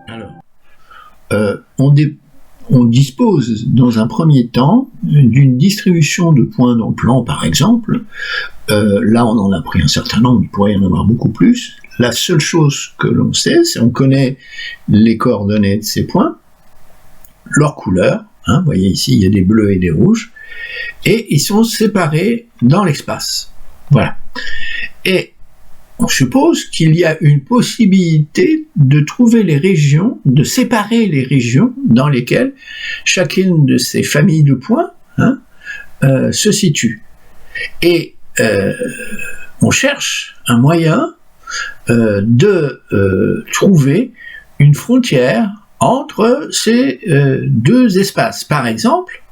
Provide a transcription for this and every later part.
Alors, on dispose dans un premier temps d'une distribution de points dans le plan, par exemple. Là, on en a pris un certain nombre, il pourrait y en avoir beaucoup plus. La seule chose que l'on sait, c'est qu'on connaît les coordonnées de ces points, leur couleur. Vous voyez ici, il y a des bleus et des rouges, et ils sont séparés dans l'espace. Voilà. Et on suppose qu'il y a une possibilité de trouver les régions, de séparer les régions dans lesquelles chacune de ces familles de points se situe. Et on cherche un moyen de trouver une frontière entre ces deux espaces. Par exemple,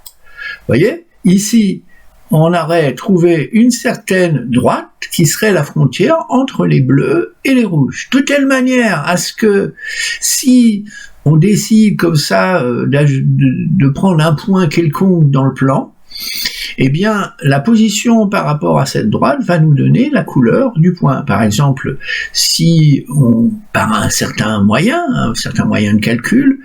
vous voyez, ici, on aurait trouvé une certaine droite qui serait la frontière entre les bleus et les rouges. De telle manière à ce que si on décide comme ça de prendre un point quelconque dans le plan, eh bien, la position par rapport à cette droite va nous donner la couleur du point. Par exemple, si on, par un certain moyen de calcul,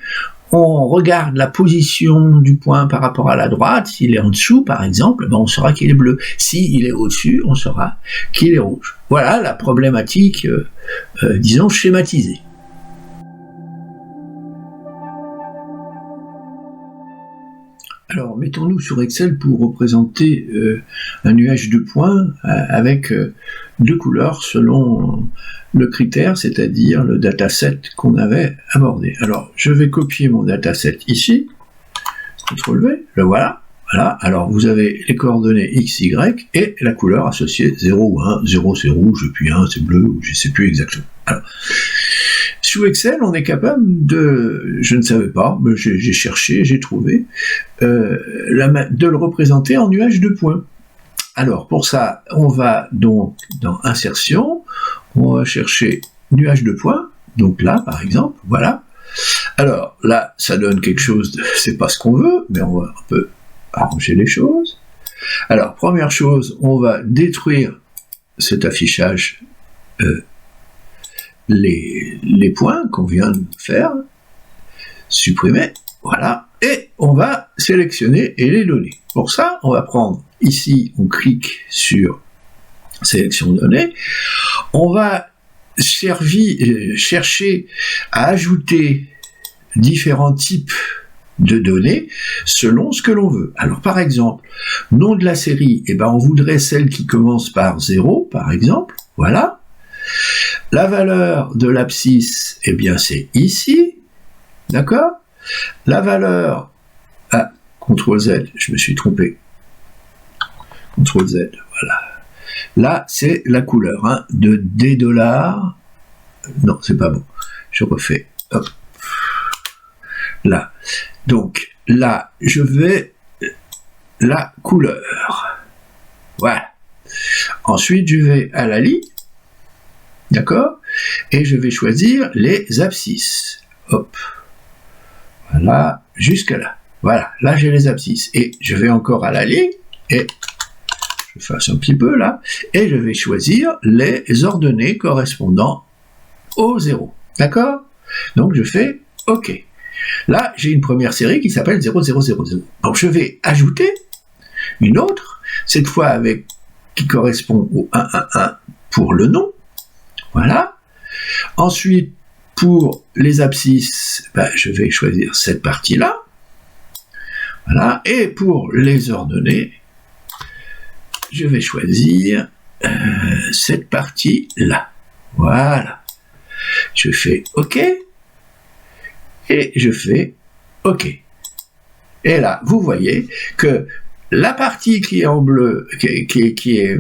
on regarde la position du point par rapport à la droite, s'il est en dessous par exemple, on saura qu'il est bleu. S'il est au-dessus, on saura qu'il est rouge. Voilà la problématique, disons, schématisée. Alors, mettons-nous sur Excel pour représenter un nuage de points avec deux couleurs selon le critère, c'est-à-dire le dataset qu'on avait abordé. Alors, je vais copier mon dataset ici, CTRL V, le voilà. Alors, vous avez les coordonnées X, Y et la couleur associée 0 ou 1. 0 c'est rouge, puis 1 c'est bleu, ou je ne sais plus exactement. Alors, sous Excel, on est capable de, je ne savais pas, mais j'ai cherché, j'ai trouvé, de le représenter en nuage de points. Alors, pour ça, on va donc dans Insertion, on va chercher nuage de points, donc là, par exemple, voilà. Alors, là, ça donne quelque chose, c'est pas ce qu'on veut, mais on va un peu arranger les choses. Alors, première chose, on va détruire cet affichage les points qu'on vient de faire, supprimer, voilà, et on va sélectionner et les donner. Pour ça, on va prendre, ici, on clique sur sélection données, on va chercher à ajouter différents types de données selon ce que l'on veut. Alors par exemple, nom de la série, on voudrait celle qui commence par 0, par exemple, voilà. La valeur de l'abscisse, c'est ici, d'accord? La valeur, CTRL Z, je me suis trompé, CTRL Z, voilà. Là, c'est la couleur, de D $, non, c'est pas bon, je refais, hop, là, donc, là, je vais, la couleur, voilà. Ensuite, je vais à la ligne, d'accord? Et je vais choisir les abscisses. Hop. Voilà, jusque là. Voilà, là j'ai les abscisses. Et je vais encore à la ligne, et je fasse un petit peu là, et je vais choisir les ordonnées correspondant au 0. D'accord? Donc je fais OK. Là, j'ai une première série qui s'appelle 0000. Donc je vais ajouter une autre, cette fois qui correspond au 111 pour le nom. Voilà. Ensuite, pour les abscisses, je vais choisir cette partie-là. Voilà. Et pour les ordonnées, je vais choisir cette partie-là. Voilà. Je fais OK. Et je fais OK. Et là, vous voyez que la partie qui est en bleu, qui est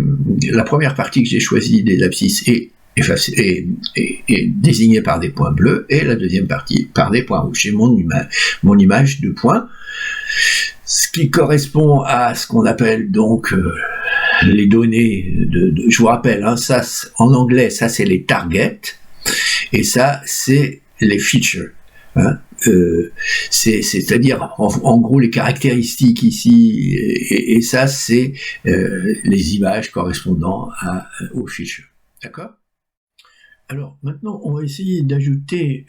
la première partie que j'ai choisie des abscisses est désignée par des points bleus, et la deuxième partie par des points rouges. J'ai mon image de points, ce qui correspond à ce qu'on appelle donc les données je vous rappelle, ça en anglais, ça c'est les targets, et ça c'est les features. c'est-à-dire en gros les caractéristiques ici, et ça c'est les images correspondant aux fiches. D'accord? Alors maintenant on va essayer d'ajouter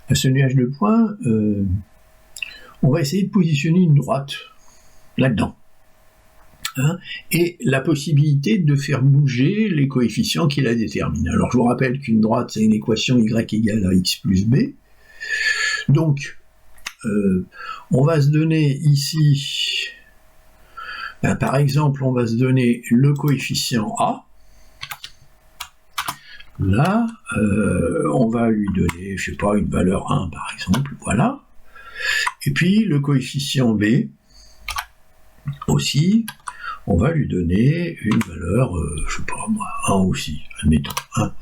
à ce nuage de points, on va essayer de positionner une droite là-dedans. Hein, et la possibilité de faire bouger les coefficients qui la déterminent. Alors je vous rappelle qu'une droite c'est une équation y égale à x plus b. Donc on va se donner ici, par exemple on va se donner le coefficient a. Là on va lui donner, je sais pas, une valeur 1 par exemple, voilà. Et puis le coefficient b aussi, on va lui donner une valeur, je sais pas moi, 1 aussi, admettons, 1.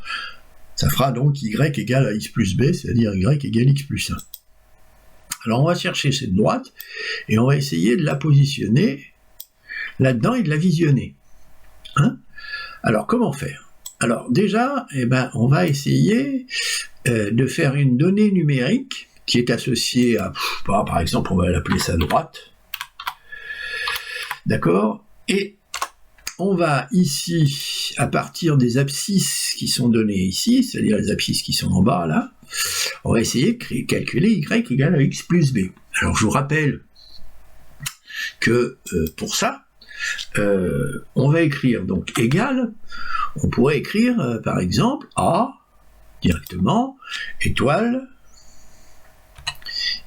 Ça fera donc y égale à x plus b, c'est-à-dire y égale x plus 1. Alors on va chercher cette droite, et on va essayer de la positionner là-dedans et de la visionner. Hein? Alors comment faire? Alors déjà, on va essayer de faire une donnée numérique qui est associée à, par exemple, on va l'appeler ça droite. D'accord? Et on va ici, à partir des abscisses qui sont données ici, c'est-à-dire les abscisses qui sont en bas là, on va essayer de calculer y égale à x plus b. Alors je vous rappelle que pour ça, on va écrire donc égal, on pourrait écrire par exemple a directement, étoile,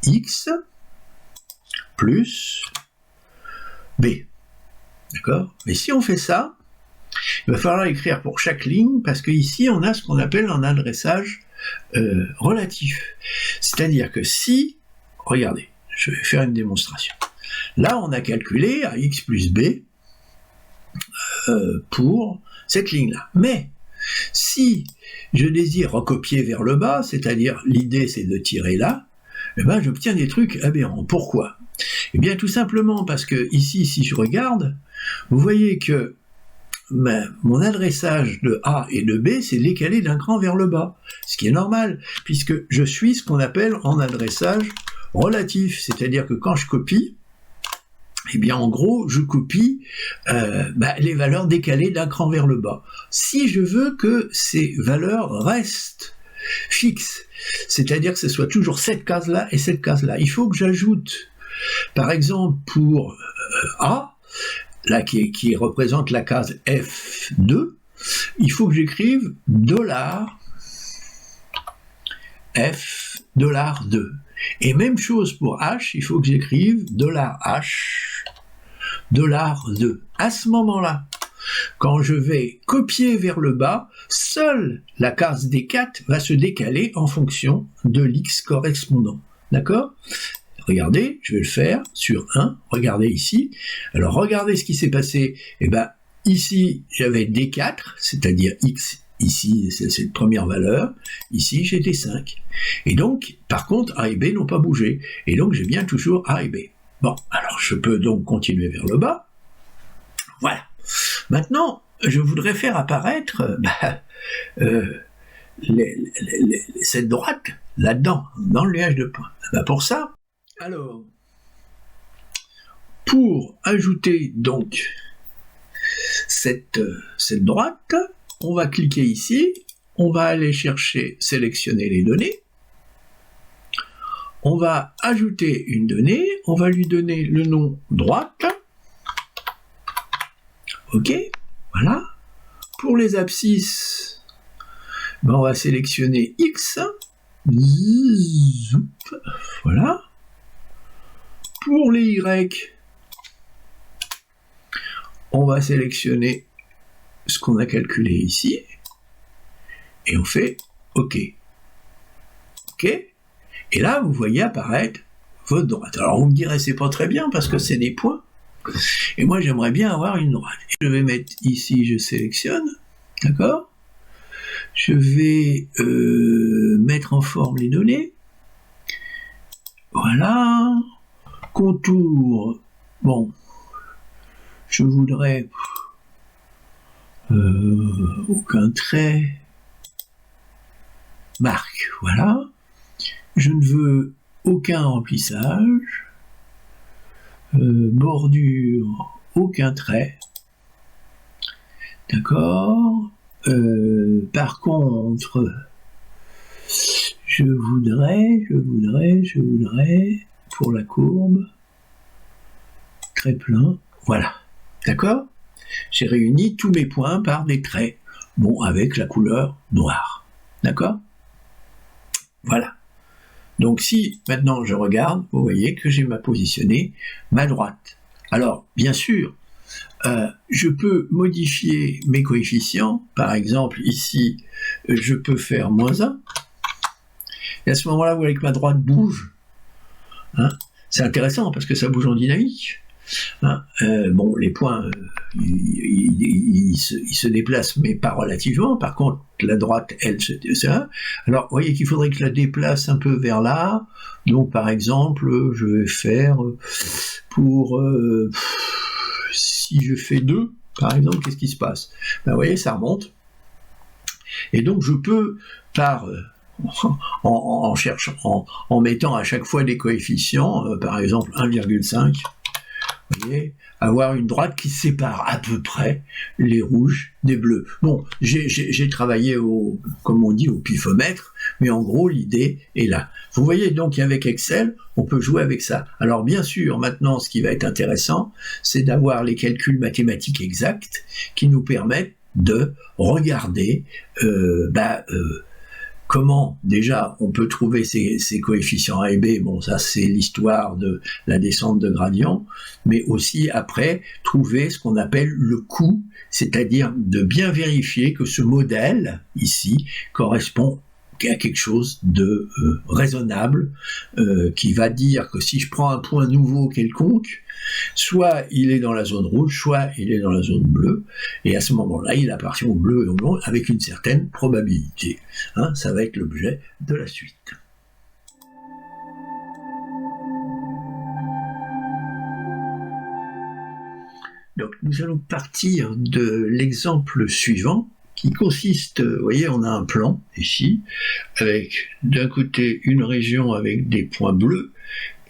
x plus b. D'accord? Mais si on fait ça, il va falloir écrire pour chaque ligne, parce qu'ici on a ce qu'on appelle un adressage relatif. C'est-à-dire que si, regardez, je vais faire une démonstration. Là on a calculé à x plus b pour cette ligne-là. Mais si je désire recopier vers le bas, c'est-à-dire l'idée c'est de tirer là, j'obtiens des trucs aberrants. Pourquoi? Eh bien tout simplement parce que ici, si je regarde, vous voyez que mon adressage de A et de B, c'est décalé d'un cran vers le bas, ce qui est normal, puisque je suis ce qu'on appelle en adressage relatif, c'est-à-dire que quand je copie, eh bien en gros, je copie les valeurs décalées d'un cran vers le bas. Si je veux que ces valeurs restent fixes, c'est-à-dire que ce soit toujours cette case-là et cette case-là, il faut que j'ajoute, par exemple pour A, là qui représente la case F2, il faut que j'écrive $F$2. Et même chose pour H, il faut que j'écrive $H$2. À ce moment-là, quand je vais copier vers le bas, seule la case D4 va se décaler en fonction de l'X correspondant. D'accord ? Regardez, je vais le faire sur 1, regardez ici. Alors regardez ce qui s'est passé. Ici j'avais D4, c'est-à-dire X, ici c'est cette première valeur, ici j'ai D5. Et donc, par contre, A et B n'ont pas bougé. Et donc j'ai bien toujours A et B. Bon, alors je peux donc continuer vers le bas. Voilà. Maintenant, je voudrais faire apparaître cette droite là-dedans, dans le nuage de points. Pour ça, alors, pour ajouter donc cette droite, on va cliquer ici, on va aller chercher, sélectionner les données, on va ajouter une donnée, on va lui donner le nom droite, ok, voilà. Pour les abscisses, on va sélectionner X, zoup, voilà. Pour les Y, on va sélectionner ce qu'on a calculé ici, et on fait OK. OK. Et là, vous voyez apparaître votre droite. Alors, vous me direz, c'est pas très bien, parce que c'est des points, et moi, j'aimerais bien avoir une droite. Je vais mettre ici, je sélectionne, d'accord ? Je vais mettre en forme les données. Voilà. Contour, bon, je voudrais aucun trait, marque, voilà, je ne veux aucun remplissage, bordure, aucun trait, d'accord. Par contre, je voudrais, pour la courbe, trait plein, voilà, d'accord. J'ai réuni tous mes points par des traits, bon, avec la couleur noire, d'accord. Voilà. Donc si maintenant je regarde, vous voyez que j'ai positionné ma droite. Alors, bien sûr, je peux modifier mes coefficients. Par exemple, ici, je peux faire -1. Et à ce moment-là, vous voyez que ma droite bouge. Hein, c'est intéressant parce que ça bouge en dynamique. Hein, bon, les points, ils se déplacent, mais pas relativement. Par contre, la droite, elle, ça. Alors, vous voyez qu'il faudrait que je la déplace un peu vers là. Donc, par exemple, je vais faire pour... si je fais 2, par exemple, qu'est-ce qui se passe? Ben, vous voyez, ça remonte. Et donc, je peux, en cherchant, en mettant à chaque fois des coefficients, par exemple 1,5, vous voyez, avoir une droite qui sépare à peu près les rouges des bleus. Bon, j'ai travaillé comme on dit, au pifomètre, mais en gros, l'idée est là. Vous voyez donc qu'avec Excel, on peut jouer avec ça. Alors bien sûr, maintenant, ce qui va être intéressant, c'est d'avoir les calculs mathématiques exacts qui nous permettent de regarder comment, déjà, on peut trouver ces coefficients A et B. Bon, ça, c'est l'histoire de la descente de gradient, mais aussi, après, trouver ce qu'on appelle le coût, c'est-à-dire de bien vérifier que ce modèle, ici, correspond à quelque chose de raisonnable, qui va dire que si je prends un point nouveau quelconque, soit il est dans la zone rouge, soit il est dans la zone bleue, et à ce moment-là, il appartient au bleu et au blanc avec une certaine probabilité. Hein, ça va être l'objet de la suite. Donc, nous allons partir de l'exemple suivant, qui consiste, vous voyez, on a un plan ici, avec d'un côté une région avec des points bleus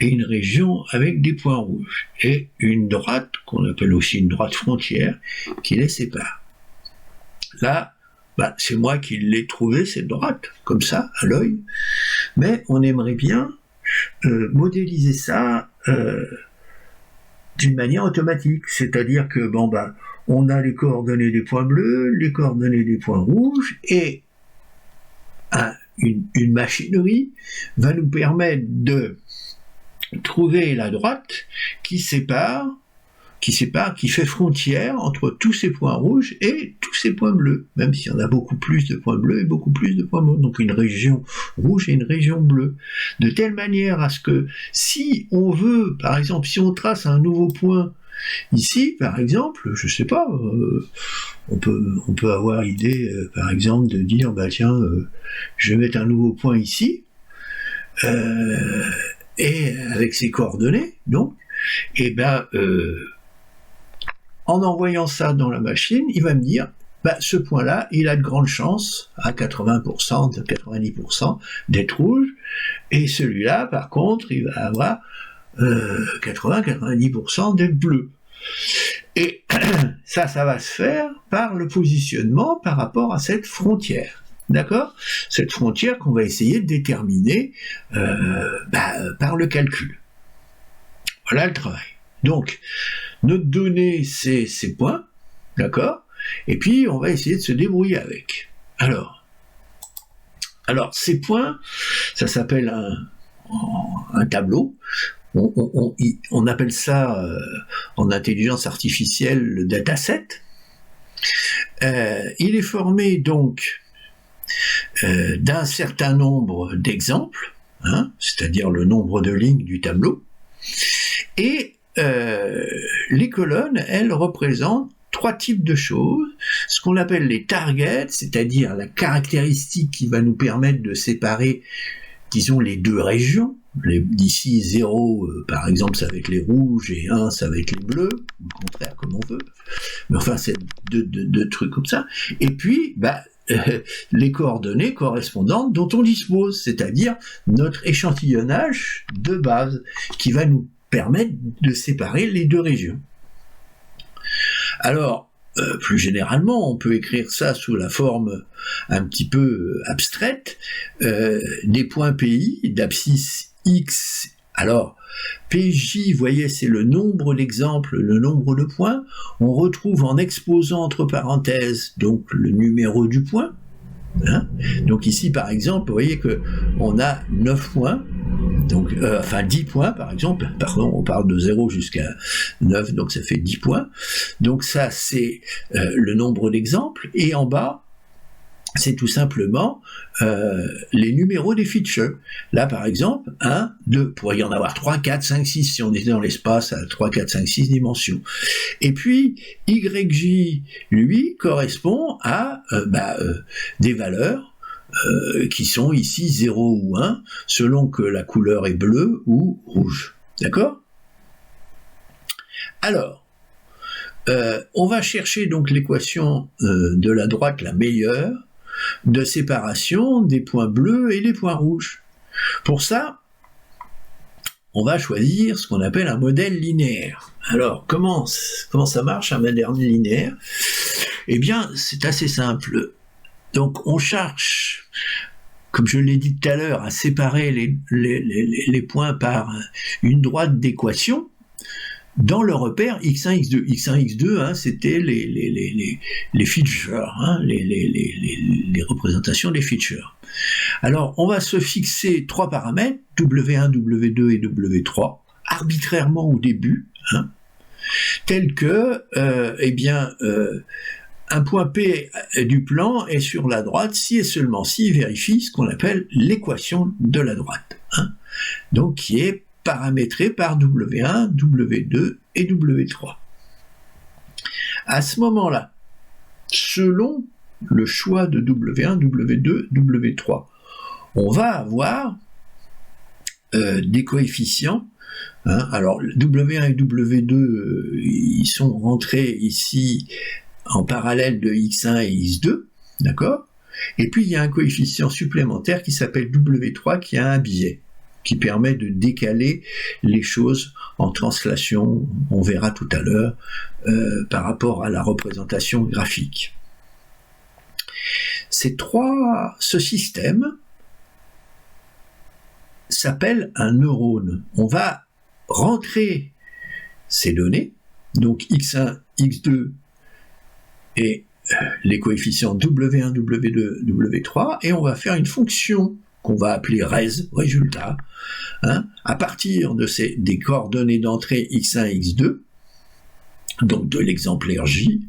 et une région avec des points rouges, et une droite, qu'on appelle aussi une droite frontière, qui les sépare. Là, c'est moi qui l'ai trouvé, cette droite, comme ça, à l'œil, mais on aimerait bien modéliser ça d'une manière automatique, c'est-à-dire que, on a les coordonnées des points bleus, les coordonnées des points rouges, et une machinerie va nous permettre de trouver la droite qui sépare, qui fait frontière entre tous ces points rouges et tous ces points bleus, même s'il y en a beaucoup plus de points bleus et beaucoup plus de points bleus, donc une région rouge et une région bleue, de telle manière à ce que si on veut, par exemple, si on trace un nouveau point ici, par exemple, je sais pas, on peut avoir l'idée, par exemple, de dire, je vais mettre un nouveau point ici, et avec ses coordonnées, donc, en envoyant ça dans la machine, il va me dire, ce point-là, il a de grandes chances, à 80%, 90%, d'être rouge, et celui-là, par contre, il va avoir 80-90% d'être bleu. Et ça va se faire par le positionnement par rapport à cette frontière. D'accord? Cette frontière qu'on va essayer de déterminer par le calcul. Voilà le travail. Donc, notre donnée, c'est ces points, d'accord? Et puis, on va essayer de se débrouiller avec. Alors ces points, ça s'appelle un tableau. On appelle ça en intelligence artificielle le dataset. Il est formé donc d'un certain nombre d'exemples, c'est-à-dire le nombre de lignes du tableau, et les colonnes, elles représentent 3 types de choses, ce qu'on appelle les targets, c'est-à-dire la caractéristique qui va nous permettre de séparer, disons, les deux régions. D'ici 0, par exemple, ça va être les rouges, et 1, ça va être les bleus, ou le contraire, comme on veut. Mais enfin, c'est deux trucs comme ça. Et puis, les coordonnées correspondantes dont on dispose, c'est-à-dire notre échantillonnage de base, qui va nous permettre de séparer les deux régions. Alors, plus généralement, on peut écrire ça sous la forme un petit peu abstraite, des points PI, d'abscisse X. Alors, PJ, vous voyez, c'est le nombre d'exemples, le nombre de points. On retrouve en exposant entre parenthèses, donc le numéro du point. Hein. Donc ici, par exemple, vous voyez qu'on a 9 points, donc, 10 points, par exemple. Pardon, on parle de 0 jusqu'à 9, donc ça fait 10 points. Donc ça, c'est le nombre d'exemples. Et en bas, c'est tout simplement les numéros des features. Là, par exemple, 1, 2, il pourrait y en avoir 3, 4, 5, 6, si on était dans l'espace à 3, 4, 5, 6 dimensions. Et puis, YJ, lui, correspond à des valeurs qui sont ici 0 ou 1, selon que la couleur est bleue ou rouge. D'accord ? Alors, on va chercher donc l'équation de la droite la meilleure, de séparation des points bleus et des points rouges. Pour ça, on va choisir ce qu'on appelle un modèle linéaire. Alors, comment ça marche un modèle linéaire ? Eh bien, c'est assez simple. Donc, on cherche, comme je l'ai dit tout à l'heure, à séparer les points par une droite d'équation dans le repère x1, x2. x1, x2, c'était les features, les représentations des features. Alors, on va se fixer 3 paramètres, W1, W2 et W3, arbitrairement au début, tels que, un point P du plan est sur la droite si et seulement si il vérifie ce qu'on appelle l'équation de la droite, donc qui est paramétré par W1, W2 et W3. À ce moment-là, selon le choix de W1, W2, W3, on va avoir des coefficients. Alors, W1 et W2, ils sont rentrés ici en parallèle de X1 et X2, d'accord ? Et puis, il y a un coefficient supplémentaire qui s'appelle W3 qui a un biais, qui permet de décaler les choses en translation, on verra tout à l'heure, par rapport à la représentation graphique. Ce système s'appelle un neurone. On va rentrer ces données, donc x1, x2 et les coefficients W1, W2, W3, et on va faire une fonction qu'on va appeler résultat, à partir de des coordonnées d'entrée x1 et x2, donc de l'exemplaire J,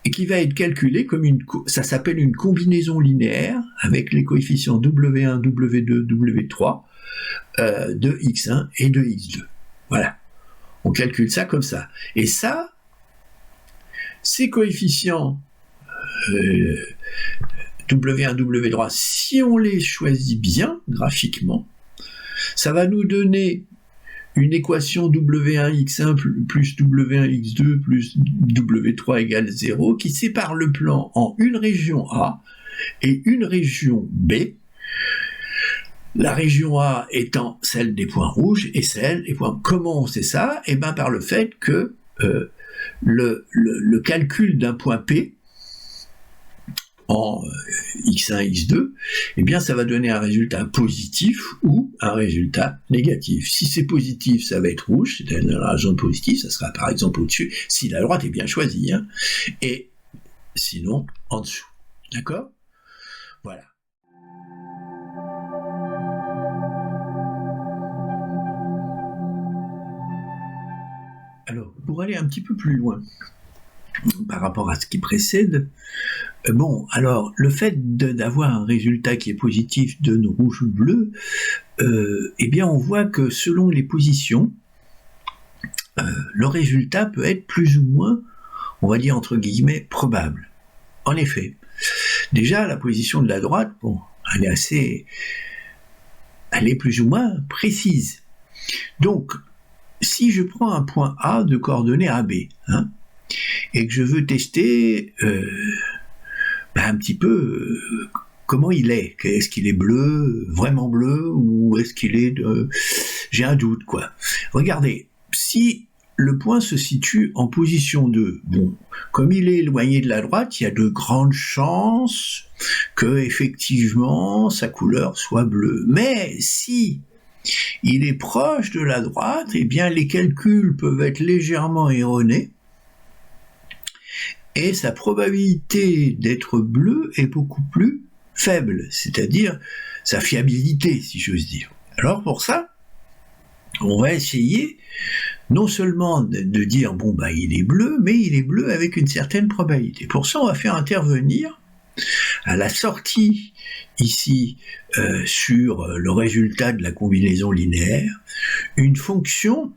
et qui va être calculé comme ça s'appelle une combinaison linéaire avec les coefficients W1, W2, W3 de x1 et de x2. Voilà. On calcule ça comme ça. Et ça, ces coefficients W1, W3, si on les choisit bien graphiquement, ça va nous donner une équation W1 x1 plus W1 x2 plus W3 égale 0 qui sépare le plan en une région A et une région B. La région A étant celle des points rouges et celle des points... Comment on sait ça ? Eh bien par le fait que le calcul d'un point P en x1, x2, eh bien ça va donner un résultat positif ou un résultat négatif. Si c'est positif, ça va être rouge, c'est-à-dire dans la région positive, ça sera par exemple au-dessus, si la droite est bien choisie, et sinon en dessous. D'accord ? Voilà. Alors, pour aller un petit peu plus loin par rapport à ce qui précède, alors, le fait d'avoir un résultat qui est positif, de rouge ou bleu, eh bien, on voit que selon les positions, le résultat peut être plus ou moins, on va dire entre guillemets, probable. En effet, déjà, la position de la droite, elle est plus ou moins précise. Donc, si je prends un point A de coordonnées AB, et que je veux tester un petit peu comment il est. Est-ce qu'il est bleu, vraiment bleu, ou est-ce qu'il est de... J'ai un doute, quoi. Regardez, si le point se situe en position 2, bon, comme il est éloigné de la droite, il y a de grandes chances que, effectivement, sa couleur soit bleue. Mais si il est proche de la droite, eh bien, les calculs peuvent être légèrement erronés, et sa probabilité d'être bleu est beaucoup plus faible, c'est-à-dire sa fiabilité, si j'ose dire. Alors pour ça, on va essayer non seulement de dire bon bah il est bleu, mais il est bleu avec une certaine probabilité. Pour ça, on va faire intervenir à la sortie ici sur le résultat de la combinaison linéaire une fonction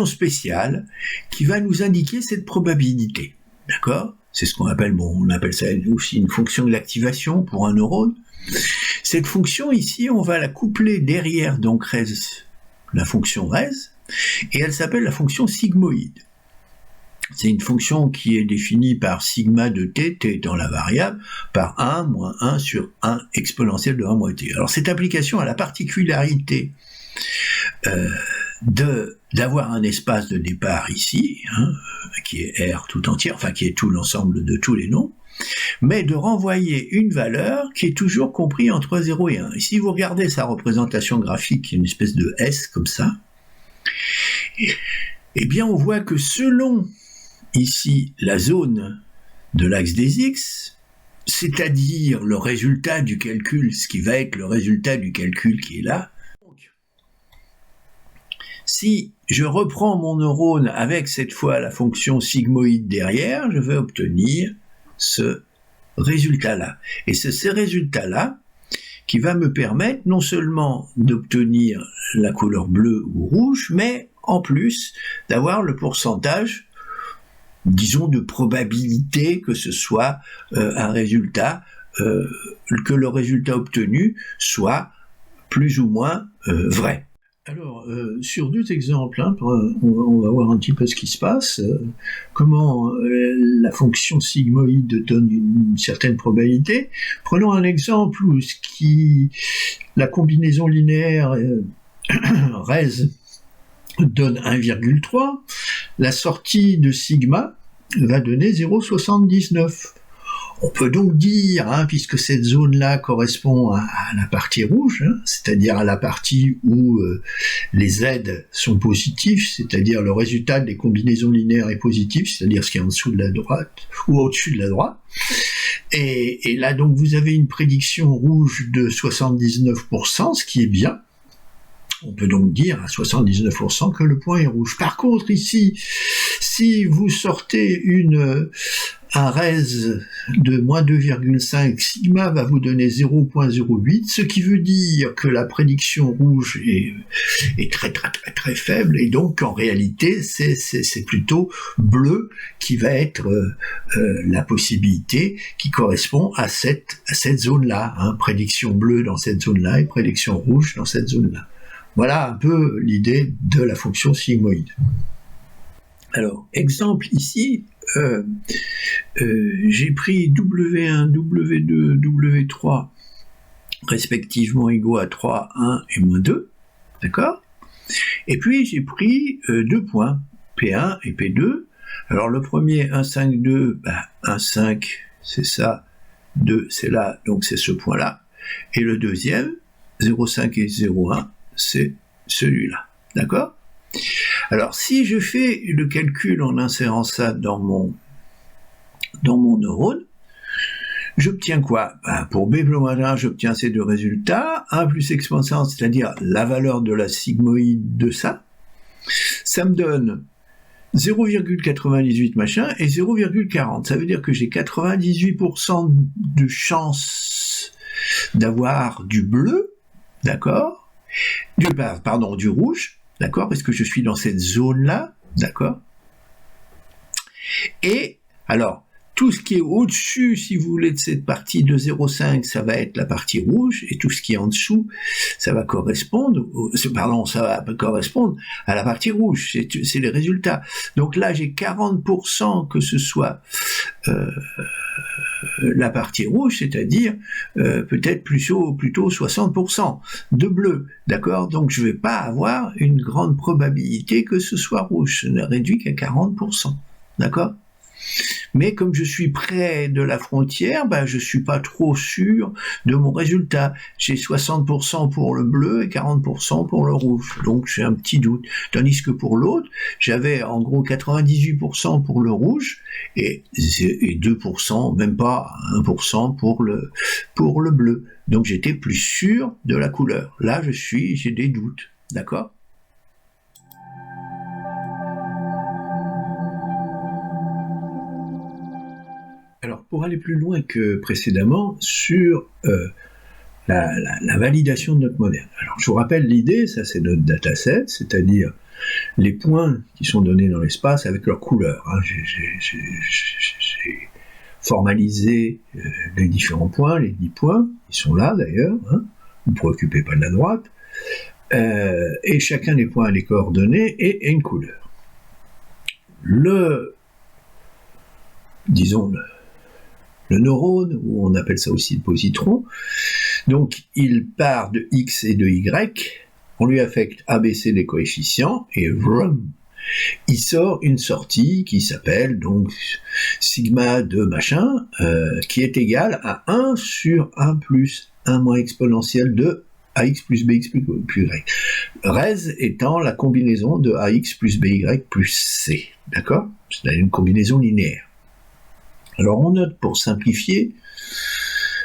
spéciale qui va nous indiquer cette probabilité. D'accord ? C'est ce qu'on appelle, bon, on appelle ça aussi une fonction de l'activation pour un neurone. Cette fonction ici, on va la coupler derrière donc la fonction res, et elle s'appelle la fonction sigmoïde. C'est une fonction qui est définie par sigma de t, t étant la variable, par 1 moins 1 sur 1 exponentielle de 1 moins t. Alors cette application a la particularité d'avoir un espace de départ ici, qui est R tout entier, enfin qui est tout l'ensemble de tous les nombres, mais de renvoyer une valeur qui est toujours comprise entre 0 et 1. Et si vous regardez sa représentation graphique, qui est une espèce de S comme ça, eh bien on voit que selon ici la zone de l'axe des X, c'est-à-dire le résultat du calcul, ce qui va être le résultat du calcul qui est là, si je reprends mon neurone avec cette fois la fonction sigmoïde derrière, je vais obtenir ce résultat-là. Et c'est ce résultat-là qui va me permettre non seulement d'obtenir la couleur bleue ou rouge, mais en plus d'avoir le pourcentage, disons, de probabilité que ce soit un résultat, que le résultat obtenu soit plus ou moins vrai. Alors, sur deux exemples, on va voir un petit peu ce qui se passe, comment la fonction sigmoïde donne une certaine probabilité. Prenons un exemple où la combinaison linéaire res donne 1,3, la sortie de sigma va donner 0,79. On peut donc dire, puisque cette zone-là correspond à la partie rouge, c'est-à-dire à la partie où les Z sont positifs, c'est-à-dire le résultat des combinaisons linéaires est positif, c'est-à-dire ce qui est en dessous de la droite, ou au-dessus de la droite. Et là, donc, vous avez une prédiction rouge de 79%, ce qui est bien. On peut donc dire à 79% que le point est rouge. Par contre, ici, si vous sortez un res de moins 2,5, sigma va vous donner 0,08, ce qui veut dire que la prédiction rouge est très très très très faible, et donc en réalité c'est plutôt bleu qui va être la possibilité qui correspond à cette zone-là, prédiction bleue dans cette zone-là et prédiction rouge dans cette zone-là. Voilà un peu l'idée de la fonction sigmoïde. Alors, exemple ici, j'ai pris W1, W2, W3 respectivement égaux à 3, 1 et moins 2, d'accord ? Et puis j'ai pris deux points, P1 et P2. Alors le premier, 1, 5, 2, 1, 5, c'est ça, 2, c'est là, donc c'est ce point-là. Et le deuxième, 0, 5 et 0, 1, c'est celui-là, d'accord ? Alors, si je fais le calcul en insérant ça dans mon neurone, j'obtiens quoi ? Pour B plus ou moins 1, j'obtiens ces deux résultats, 1 plus exponentielle, c'est-à-dire la valeur de la sigmoïde de ça me donne 0,98 machin et 0,40. Ça veut dire que j'ai 98% de chance d'avoir du bleu, d'accord ? Du rouge, d'accord, parce que je suis dans cette zone-là, d'accord. Et alors, tout ce qui est au-dessus, si vous voulez, de cette partie de 0,5, ça va être la partie rouge, et tout ce qui est en dessous, ça va correspondre, ça va correspondre à la partie rouge, c'est les résultats. Donc là, j'ai 40% que ce soit la partie rouge, c'est-à-dire peut-être plutôt 60% de bleu, d'accord? Donc je ne vais pas avoir une grande probabilité que ce soit rouge, ce n'est réduit qu'à 40%, d'accord? Mais comme je suis près de la frontière, je suis pas trop sûr de mon résultat. J'ai 60% pour le bleu et 40% pour le rouge. Donc j'ai un petit doute. Tandis que pour l'autre, j'avais en gros 98% pour le rouge et 2%, même pas 1% pour le bleu. Donc j'étais plus sûr de la couleur. Là, j'ai des doutes. D'accord ? Alors, pour aller plus loin que précédemment, sur la validation de notre modèle. Alors, je vous rappelle l'idée, ça c'est notre dataset, c'est-à-dire les points qui sont donnés dans l'espace avec leur couleur. J'ai formalisé les différents points, les 10 points, ils sont là d'ailleurs, vous ne vous préoccupez pas de la droite, et chacun des points a des coordonnées et une couleur. Disons le neurone, ou on appelle ça aussi le positron, donc il part de X et de Y, on lui affecte ABC des coefficients, et vroom, il sort une sortie qui s'appelle donc sigma de machin, qui est égale à 1 sur 1 plus 1 moins exponentielle de AX plus BX plus Y. Res étant la combinaison de AX plus BY plus C, d'accord? C'est une combinaison linéaire. Alors on note pour simplifier,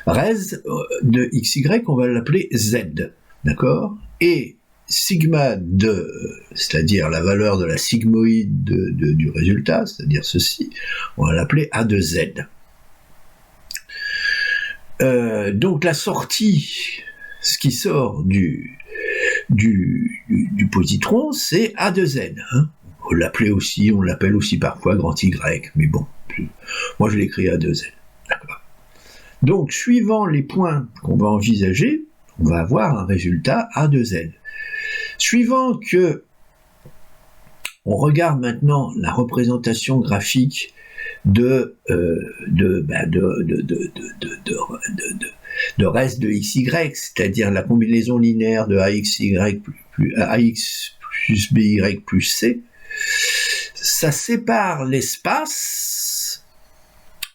res de xy, on va l'appeler z, d'accord? Et sigma de, c'est-à-dire la valeur de la sigmoïde du résultat, c'est-à-dire ceci, on va l'appeler a de z. Donc la sortie, ce qui sort du positron, c'est a de z. On l'appelle aussi parfois grand Y, mais bon, moi je l'écris à 2L. D'accord. Donc, suivant les points qu'on va envisager, on va avoir un résultat A2Z. Suivant que on regarde maintenant la représentation graphique de reste de XY, c'est-à-dire la combinaison linéaire de AX plus BY plus C, ça sépare l'espace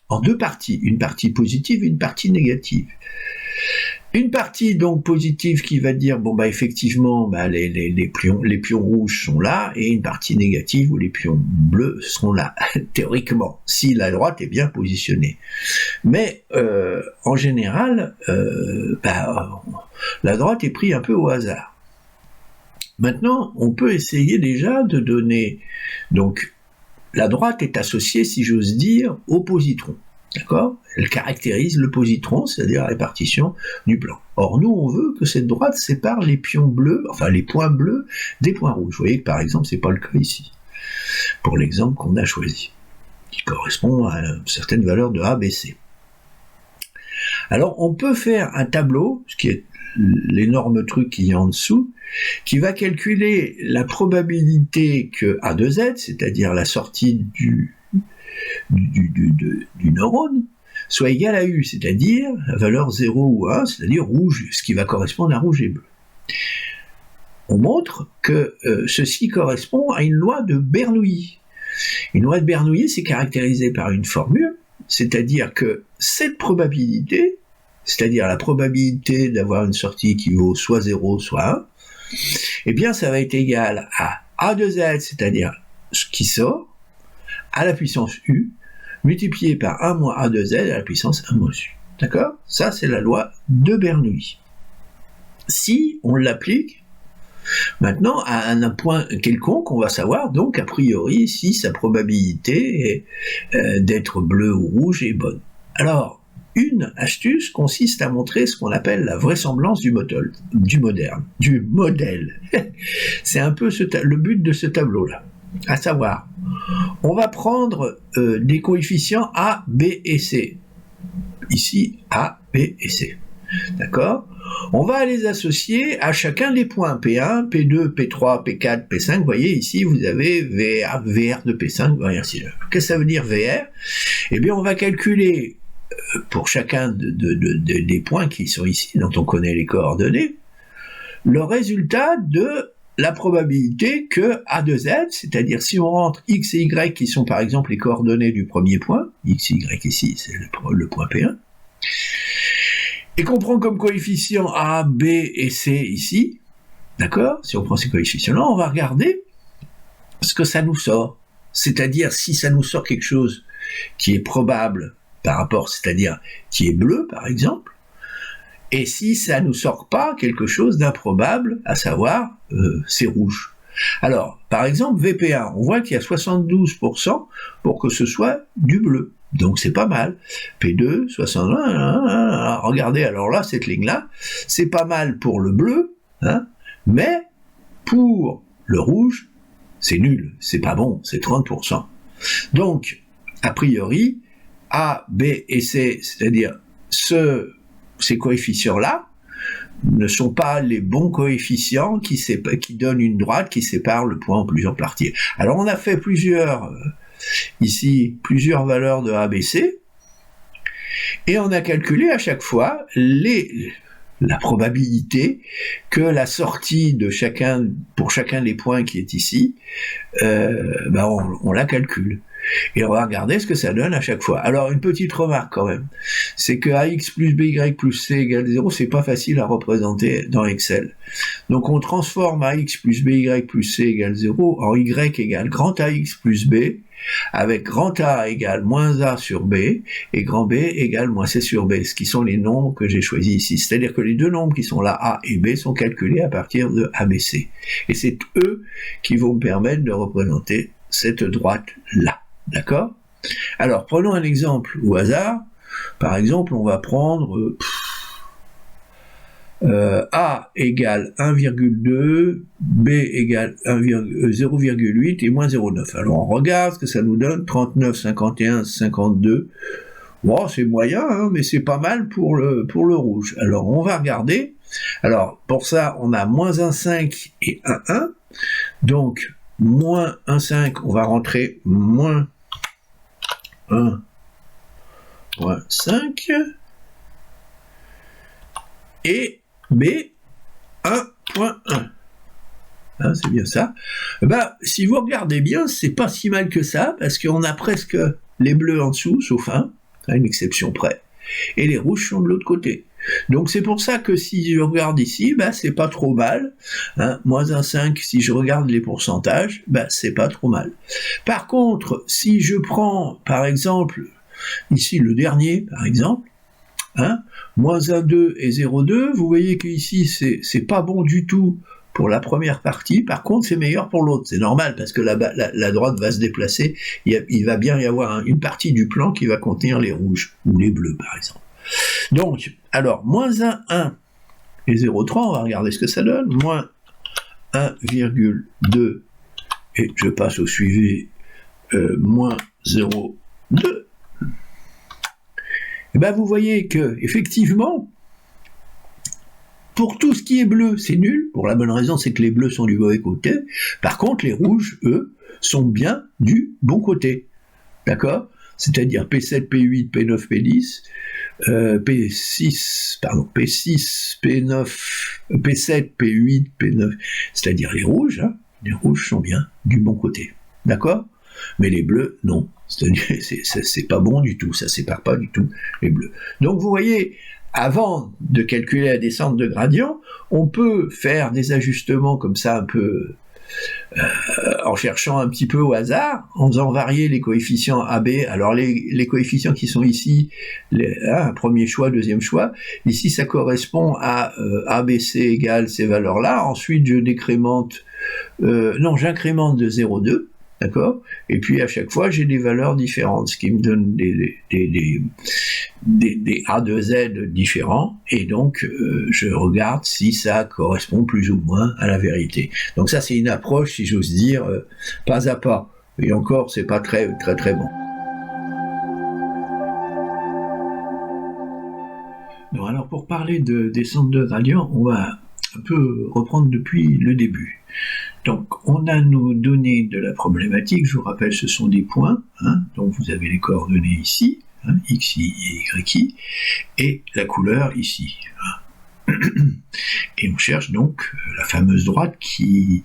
en deux parties, une partie positive et une partie négative. Une partie donc positive qui va dire effectivement les pions rouges sont là, et une partie négative où les pions bleus sont là, théoriquement, si la droite est bien positionnée. Mais en général, la droite est prise un peu au hasard. Maintenant, on peut essayer déjà de donner, donc la droite est associée, si j'ose dire, au positron. D'accord ? Elle caractérise le positron, c'est-à-dire la répartition du plan. Or, nous, on veut que cette droite sépare les pions bleus, enfin les points bleus, des points rouges. Vous voyez que, par exemple, c'est pas le cas ici, pour l'exemple qu'on a choisi, qui correspond à une certaine valeur de A, B, C. Alors, on peut faire un tableau, ce qui est l'énorme truc qu'il y a en dessous, qui va calculer la probabilité que A de Z, c'est-à-dire la sortie du neurone, soit égale à U, c'est-à-dire la valeur 0 ou 1, c'est-à-dire rouge, ce qui va correspondre à rouge et bleu. On montre que ceci correspond à une loi de Bernoulli. Une loi de Bernoulli, c'est caractérisé par une formule, c'est-à-dire que cette probabilité, c'est-à-dire la probabilité d'avoir une sortie qui vaut soit 0, soit 1, eh bien ça va être égal à A de Z, c'est-à-dire ce qui sort, à la puissance U, multiplié par 1 moins A de Z à la puissance 1 moins U. D'accord ? Ça, c'est la loi de Bernoulli. Si on l'applique maintenant à un point quelconque, on va savoir donc a priori si sa probabilité d'être bleu ou rouge est bonne. Alors, une astuce consiste à montrer ce qu'on appelle la vraisemblance du modèle. C'est un peu le but de ce tableau-là. À savoir, on va prendre des coefficients A, B et C. Ici, A, B et C. D'accord? On va les associer à chacun des points, P1, P2, P3, P4, P5. Vous voyez, ici, vous avez VR, VR de P5, VR. Qu'est-ce que ça veut dire VR? Eh bien, on va calculer pour chacun des points qui sont ici, dont on connaît les coordonnées, le résultat de la probabilité que A de Z, c'est-à-dire si on rentre X et Y qui sont par exemple les coordonnées du premier point, X et Y ici, c'est le point P1, et qu'on prend comme coefficient A, B et C ici, d'accord? Si on prend ces coefficients-là, on va regarder ce que ça nous sort. C'est-à-dire si ça nous sort quelque chose qui est probable par rapport, c'est-à-dire qui est bleu par exemple, et si ça nous sort pas quelque chose d'improbable, à savoir c'est rouge. Alors, par exemple, VP1, on voit qu'il y a 72% pour que ce soit du bleu. Donc c'est pas mal. P2, 61, regardez, alors là, cette ligne-là, c'est pas mal pour le bleu, hein, mais pour le rouge, c'est nul, c'est pas bon, c'est 30%. Donc, a priori, A, B et C, c'est-à-dire ces coefficients-là, ne sont pas les bons coefficients qui donnent une droite qui sépare le point en plusieurs parties. Alors on a fait plusieurs valeurs de A, B, C, et on a calculé à chaque fois la probabilité que la sortie pour chacun des points qui est ici, on la calcule. Et on va regarder ce que ça donne à chaque fois. Alors, une petite remarque quand même, c'est que AX plus BY plus C égale 0, c'est pas facile à représenter dans Excel. Donc, on transforme AX plus BY plus C égale 0 en Y égale grand AX plus B, avec grand A égale moins A sur B, et grand B égale moins C sur B, ce qui sont les nombres que j'ai choisis ici. C'est-à-dire que les deux nombres qui sont là, A et B, sont calculés à partir de ABC. Et c'est eux qui vont me permettre de représenter cette droite-là. D'accord? Alors, prenons un exemple au hasard. Par exemple, on va prendre A égale 1,2, B égale 0,8 et moins 0,9. Alors, on regarde ce que ça nous donne. 39, 51, 52. Bon, c'est moyen, hein, mais c'est pas mal pour le rouge. Alors, on va regarder. Alors, pour ça, on a moins 1,5 et 1,1. Donc, moins 1,5, on va rentrer moins 1,5 et B 1,1. Hein, c'est bien ça. Si vous regardez bien, c'est pas si mal que ça, parce qu'on a presque les bleus en dessous, sauf un, à une exception près, et les rouges sont de l'autre côté. Donc c'est pour ça que si je regarde ici, c'est pas trop mal. Hein, moins 1,5, si je regarde les pourcentages, c'est pas trop mal. Par contre, si je prends, par exemple, ici le dernier, par exemple, hein, moins 1,2 et 0,2, vous voyez qu'ici c'est pas bon du tout pour la première partie, par contre c'est meilleur pour l'autre, c'est normal, parce que la droite va se déplacer, il va bien y avoir une partie du plan qui va contenir les rouges, ou les bleus par exemple. Donc, alors, moins 1,1 et 0,3, on va regarder ce que ça donne, moins 1,2, et je passe au suivi, moins 0,2. Et vous voyez que, effectivement, pour tout ce qui est bleu, c'est nul, pour la bonne raison, c'est que les bleus sont du mauvais côté, par contre, les rouges, eux, sont bien du bon côté, d'accord? C'est-à-dire P7, P8, P9, P10, P6, P9, P7, P8, P9, c'est-à-dire les rouges, hein, les rouges sont bien du bon côté, d'accord? Mais les bleus, non, c'est pas bon du tout, ça sépare pas du tout les bleus. Donc vous voyez, avant de calculer la descente de gradient, on peut faire des ajustements comme ça un peu en cherchant un petit peu au hasard, en faisant varier les coefficients AB. Alors les coefficients qui sont ici, premier choix, deuxième choix, ici ça correspond à ABC égale ces valeurs-là. Ensuite je j'incrémente de 0,2, d'accord? Et puis à chaque fois j'ai des valeurs différentes, ce qui me donne des A de Z différents, et donc je regarde si ça correspond plus ou moins à la vérité. Donc ça c'est une approche, si j'ose dire, pas à pas. Et encore, c'est pas très bon. Non, alors pour parler de descente de gradient, on va un peu reprendre depuis le début. Donc, on a nos données de la problématique. Je vous rappelle, ce sont des points. Donc, vous avez les coordonnées ici, x, y et y, et la couleur ici. Et on cherche donc la fameuse droite qui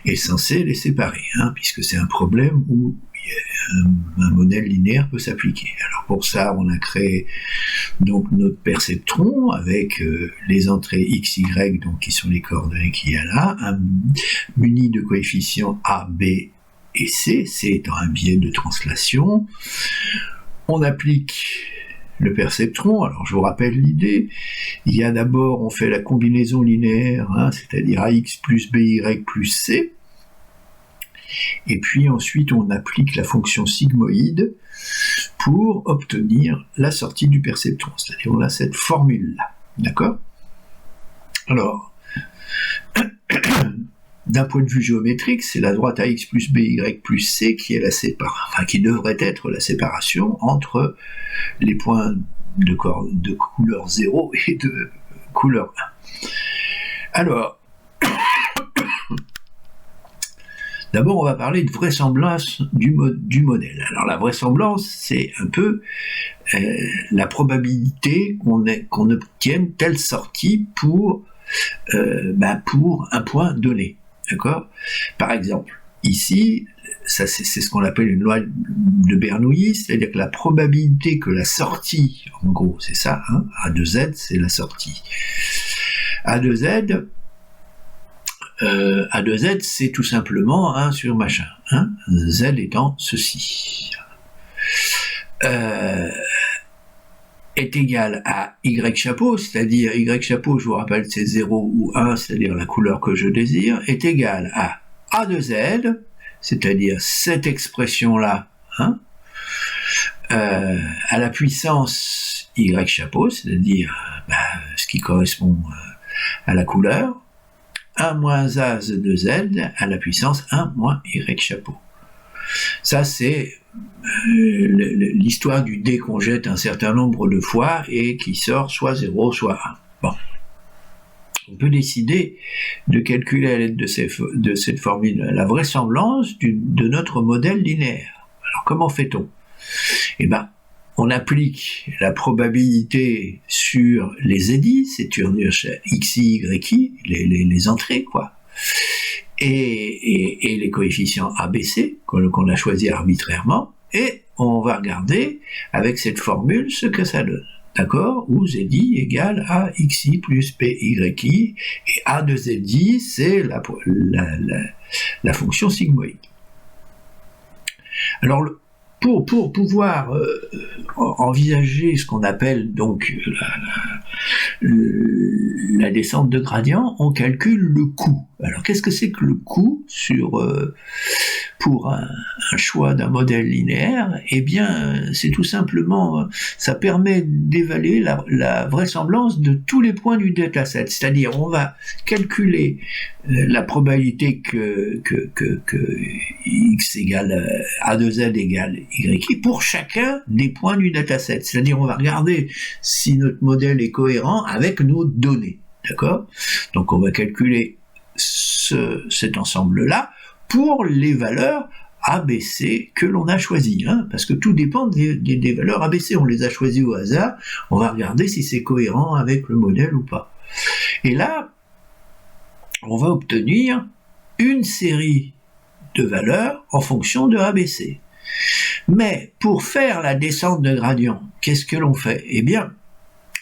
est censée les séparer, puisque c'est un problème où un modèle linéaire peut s'appliquer. Alors pour ça, on a créé donc notre perceptron avec les entrées x, y, donc qui sont les coordonnées qu'il y a là, muni de coefficients a, b et c, c étant un biais de translation. On applique le perceptron. Alors je vous rappelle l'idée. Il y a d'abord, on fait la combinaison linéaire, c'est-à-dire ax plus by plus c. Et puis ensuite, on applique la fonction sigmoïde pour obtenir la sortie du perceptron. C'est-à-dire, on a cette formule-là. D'accord ? Alors, d'un point de vue géométrique, c'est la droite ax plus by plus c qui est qui devrait être la séparation entre les points de couleur 0 et de couleur 1. Alors, d'abord, on va parler de vraisemblance du modèle. Alors, la vraisemblance, c'est un peu la probabilité qu'on obtienne telle sortie pour un point donné. D'accord ? Par exemple, ici, ça c'est ce qu'on appelle une loi de Bernoulli, c'est-à-dire que la probabilité que la sortie, en gros, c'est ça, A de Z, c'est la sortie. A de Z, c'est tout simplement 1 sur machin, Z étant ceci. Est égal à Y chapeau, c'est-à-dire Y chapeau, je vous rappelle, c'est 0 ou 1, c'est-à-dire la couleur que je désire, est égal à A de Z, c'est-à-dire cette expression-là, à la puissance Y chapeau, c'est-à-dire ce qui correspond à la couleur, 1 moins A de Z à la puissance 1 moins Y chapeau. Ça, c'est l'histoire du dé qu'on jette un certain nombre de fois et qui sort soit 0, soit 1. Bon. On peut décider de calculer à l'aide de cette formule la vraisemblance de notre modèle linéaire. Alors, comment fait-on ? On applique la probabilité sur les édits, c'est-à-dire xi, yi, les entrées, quoi. Et les coefficients ABC qu'on a choisi arbitrairement, et on va regarder avec cette formule ce que ça donne, d'accord ? Où ZI égale à xi plus pyi, et A de ZI, c'est la fonction sigmoïde. Alors, pour pouvoir envisager ce qu'on appelle donc la descente de gradient, on calcule le coût. Alors qu'est-ce que c'est que le coût pour un choix d'un modèle linéaire ? Eh bien, c'est tout simplement, ça permet d'évaluer la vraisemblance de tous les points du dataset. C'est-à-dire, on va calculer la probabilité que x égale a de z égale y pour chacun des points du dataset. C'est-à-dire, on va regarder si notre modèle est cohérent avec nos données. D'accord ? Donc, on va calculer cet ensemble-là pour les valeurs ABC que l'on a choisies, parce que tout dépend des valeurs ABC, on les a choisies au hasard, on va regarder si c'est cohérent avec le modèle ou pas. Et là, on va obtenir une série de valeurs en fonction de ABC. Mais pour faire la descente de gradient, qu'est-ce que l'on fait ? Eh bien,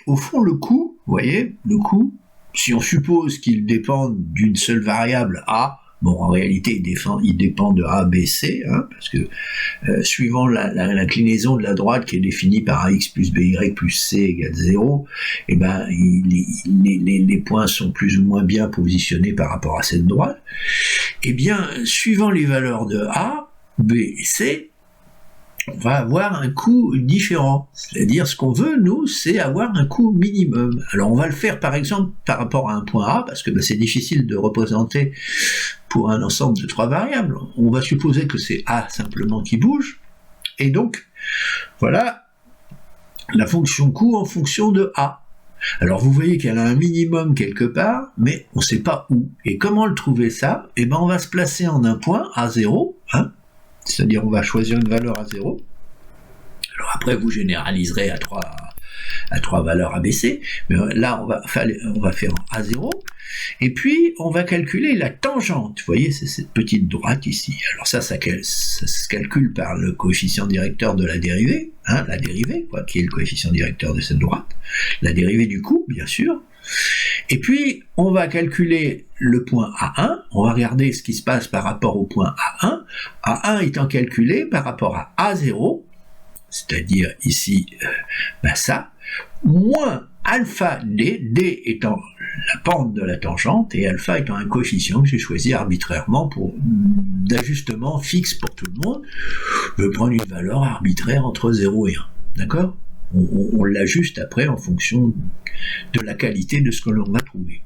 au fond, le coût, vous voyez, le coût, si on suppose qu'il dépend d'une seule variable A, bon, en réalité, il dépend de A, B, C, parce que suivant l'inclinaison de la droite qui est définie par AX plus BY plus C égale 0, eh ben, les points sont plus ou moins bien positionnés par rapport à cette droite. Eh bien, suivant les valeurs de A, B et C, on va avoir un coût différent. C'est-à-dire, ce qu'on veut, nous, c'est avoir un coût minimum. Alors, on va le faire, par exemple, par rapport à un point A, parce que c'est difficile de représenter pour un ensemble de 3 variables. On va supposer que c'est A simplement qui bouge, et donc, voilà la fonction coût en fonction de A. Alors vous voyez qu'elle a un minimum quelque part, mais on ne sait pas où. Et comment le trouver ça? Eh ben on va se placer en un point, A0, hein, c'est-à-dire on va choisir une valeur à 0. Alors après vous généraliserez à 3 valeurs ABC, mais là on va faire en A0, et puis on va calculer la tangente, vous voyez, c'est cette petite droite ici. Alors ça se calcule par le coefficient directeur de la dérivée, hein, la dérivée, quoi, qui est le coefficient directeur de cette droite, la dérivée du coût, bien sûr, et puis on va calculer le point A1, on va regarder ce qui se passe par rapport au point A1, A1 étant calculé par rapport à A0, c'est-à-dire ici, ça, moins alpha d, d étant la pente de la tangente, et alpha étant un coefficient que j'ai choisi arbitrairement d'ajustement fixe pour tout le monde. Je vais prendre une valeur arbitraire entre 0 et 1, d'accord? On l'ajuste après en fonction de la qualité de ce que l'on va trouver.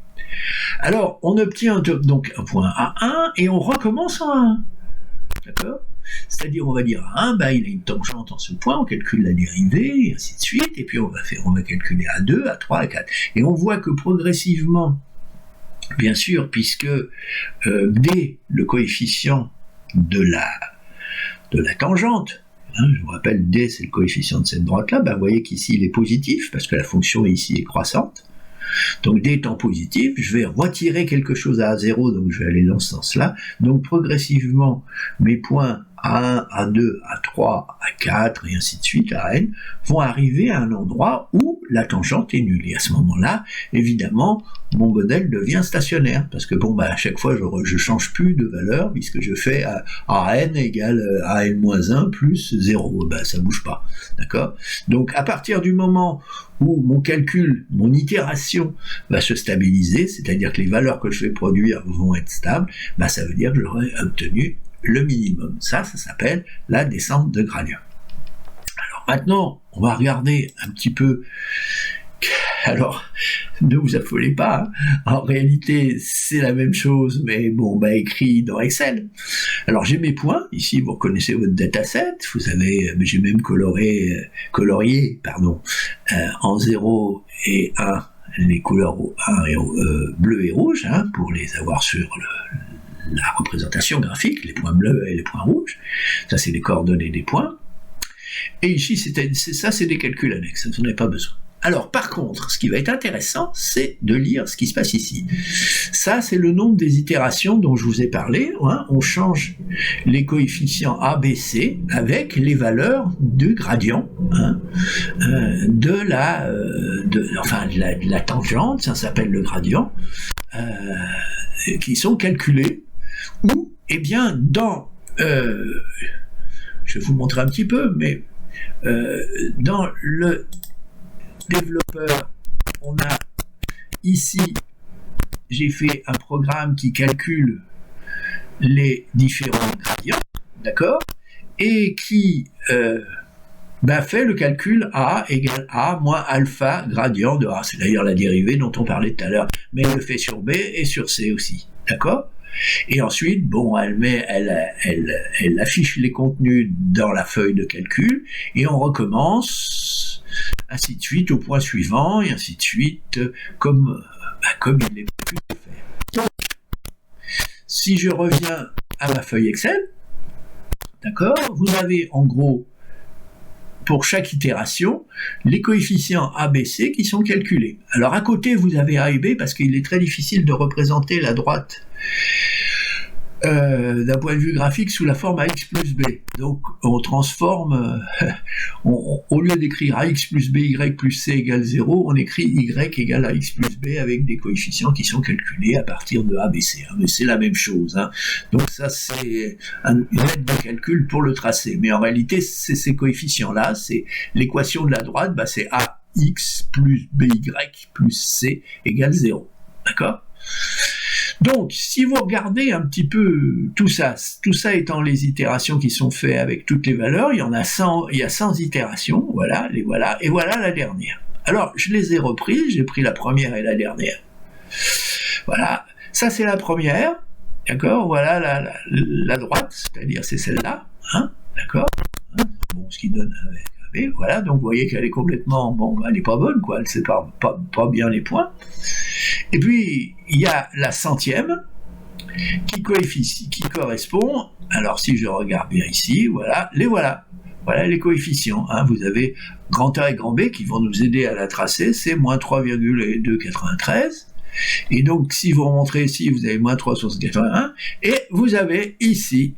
Alors, on obtient donc un point A1, et on recommence en 1, d'accord? C'est-à-dire, on va dire à 1, il a une tangente en ce point, on calcule la dérivée, et ainsi de suite, et puis on va calculer A2, A3, A4. Et on voit que progressivement, bien sûr, puisque D, le coefficient de la tangente, hein, je vous rappelle, D, c'est le coefficient de cette droite-là, vous voyez qu'ici, il est positif, parce que la fonction ici est croissante. Donc D étant positif, je vais retirer quelque chose à A0, donc je vais aller dans ce sens-là. Donc progressivement, mes points A1, A2, A3, A4, et ainsi de suite, à N, vont arriver à un endroit où la tangente est nulle. Et à ce moment-là, évidemment, mon modèle devient stationnaire, parce que à chaque fois, je change plus de valeur, puisque je fais AN égale AN-1 plus 0. Ça bouge pas, d'accord? Donc, à partir du moment où mon calcul, mon itération va se stabiliser, c'est-à-dire que les valeurs que je vais produire vont être stables, ça veut dire que j'aurai obtenu le minimum. Ça s'appelle la descente de gradient. Alors maintenant, on va regarder un petit peu. Alors, ne vous affolez pas, hein. En réalité, c'est la même chose, mais écrit dans Excel. Alors, j'ai mes points, ici, vous reconnaissez votre dataset, vous avez, j'ai même colorié, en 0 et 1, les couleurs 1 et, bleu et rouge, hein, pour les avoir sur la représentation graphique, les points bleus et les points rouges. Ça, c'est les coordonnées des points. Et ici, c'est des calculs annexes, vous n'en avez pas besoin. Alors, par contre, ce qui va être intéressant, c'est de lire ce qui se passe ici. Ça, c'est le nombre des itérations dont je vous ai parlé. Hein. On change les coefficients A, B, C avec les valeurs du gradient, hein, de la tangente, ça s'appelle le gradient, qui sont calculés, ou, dans... je vais vous montrer un petit peu, mais dans le développeur, on a ici, j'ai fait un programme qui calcule les différents gradients, d'accord, et qui fait le calcul A égale A moins alpha gradient de A. C'est d'ailleurs la dérivée dont on parlait tout à l'heure, mais elle le fait sur B et sur C aussi, d'accord. Et ensuite, elle affiche les contenus dans la feuille de calcul, et on recommence, ainsi de suite, au point suivant, et ainsi de suite, comme il est prévu de faire. Donc, si je reviens à ma feuille Excel, d'accord, vous avez en gros, pour chaque itération, les coefficients A, B, C qui sont calculés. Alors à côté, vous avez A et B, parce qu'il est très difficile de représenter la droite d'un point de vue graphique sous la forme AX plus B. Donc on transforme, au lieu d'écrire AX plus BY plus C égale 0, on écrit Y égale AX plus B avec des coefficients qui sont calculés à partir de ABC. Mais c'est la même chose. Hein. Donc ça c'est une aide de calcul pour le tracé. Mais en réalité, c'est ces coefficients-là, c'est l'équation de la droite, c'est AX plus BY plus C égale 0. D'accord ? Donc, si vous regardez un petit peu tout ça étant les itérations qui sont faites avec toutes les valeurs, il y a 100 itérations, voilà, et voilà la dernière. Alors, je les ai reprises, j'ai pris la première et la dernière. Voilà, ça c'est la première, D'accord, voilà la droite, c'est-à-dire c'est celle-là, hein, d'accord, hein, bon, ce qui donne avec AB, voilà, donc vous voyez qu'elle est complètement, bon, elle n'est pas bonne, quoi, elle ne sépare pas bien les points. Et puis, il y a la centième, qui correspond, alors si je regarde bien ici, voilà les coefficients, hein. Vous avez grand A et grand B qui vont nous aider à la tracer, c'est moins 3,293, et donc si vous remontrez ici, vous avez moins 3,81, et vous avez ici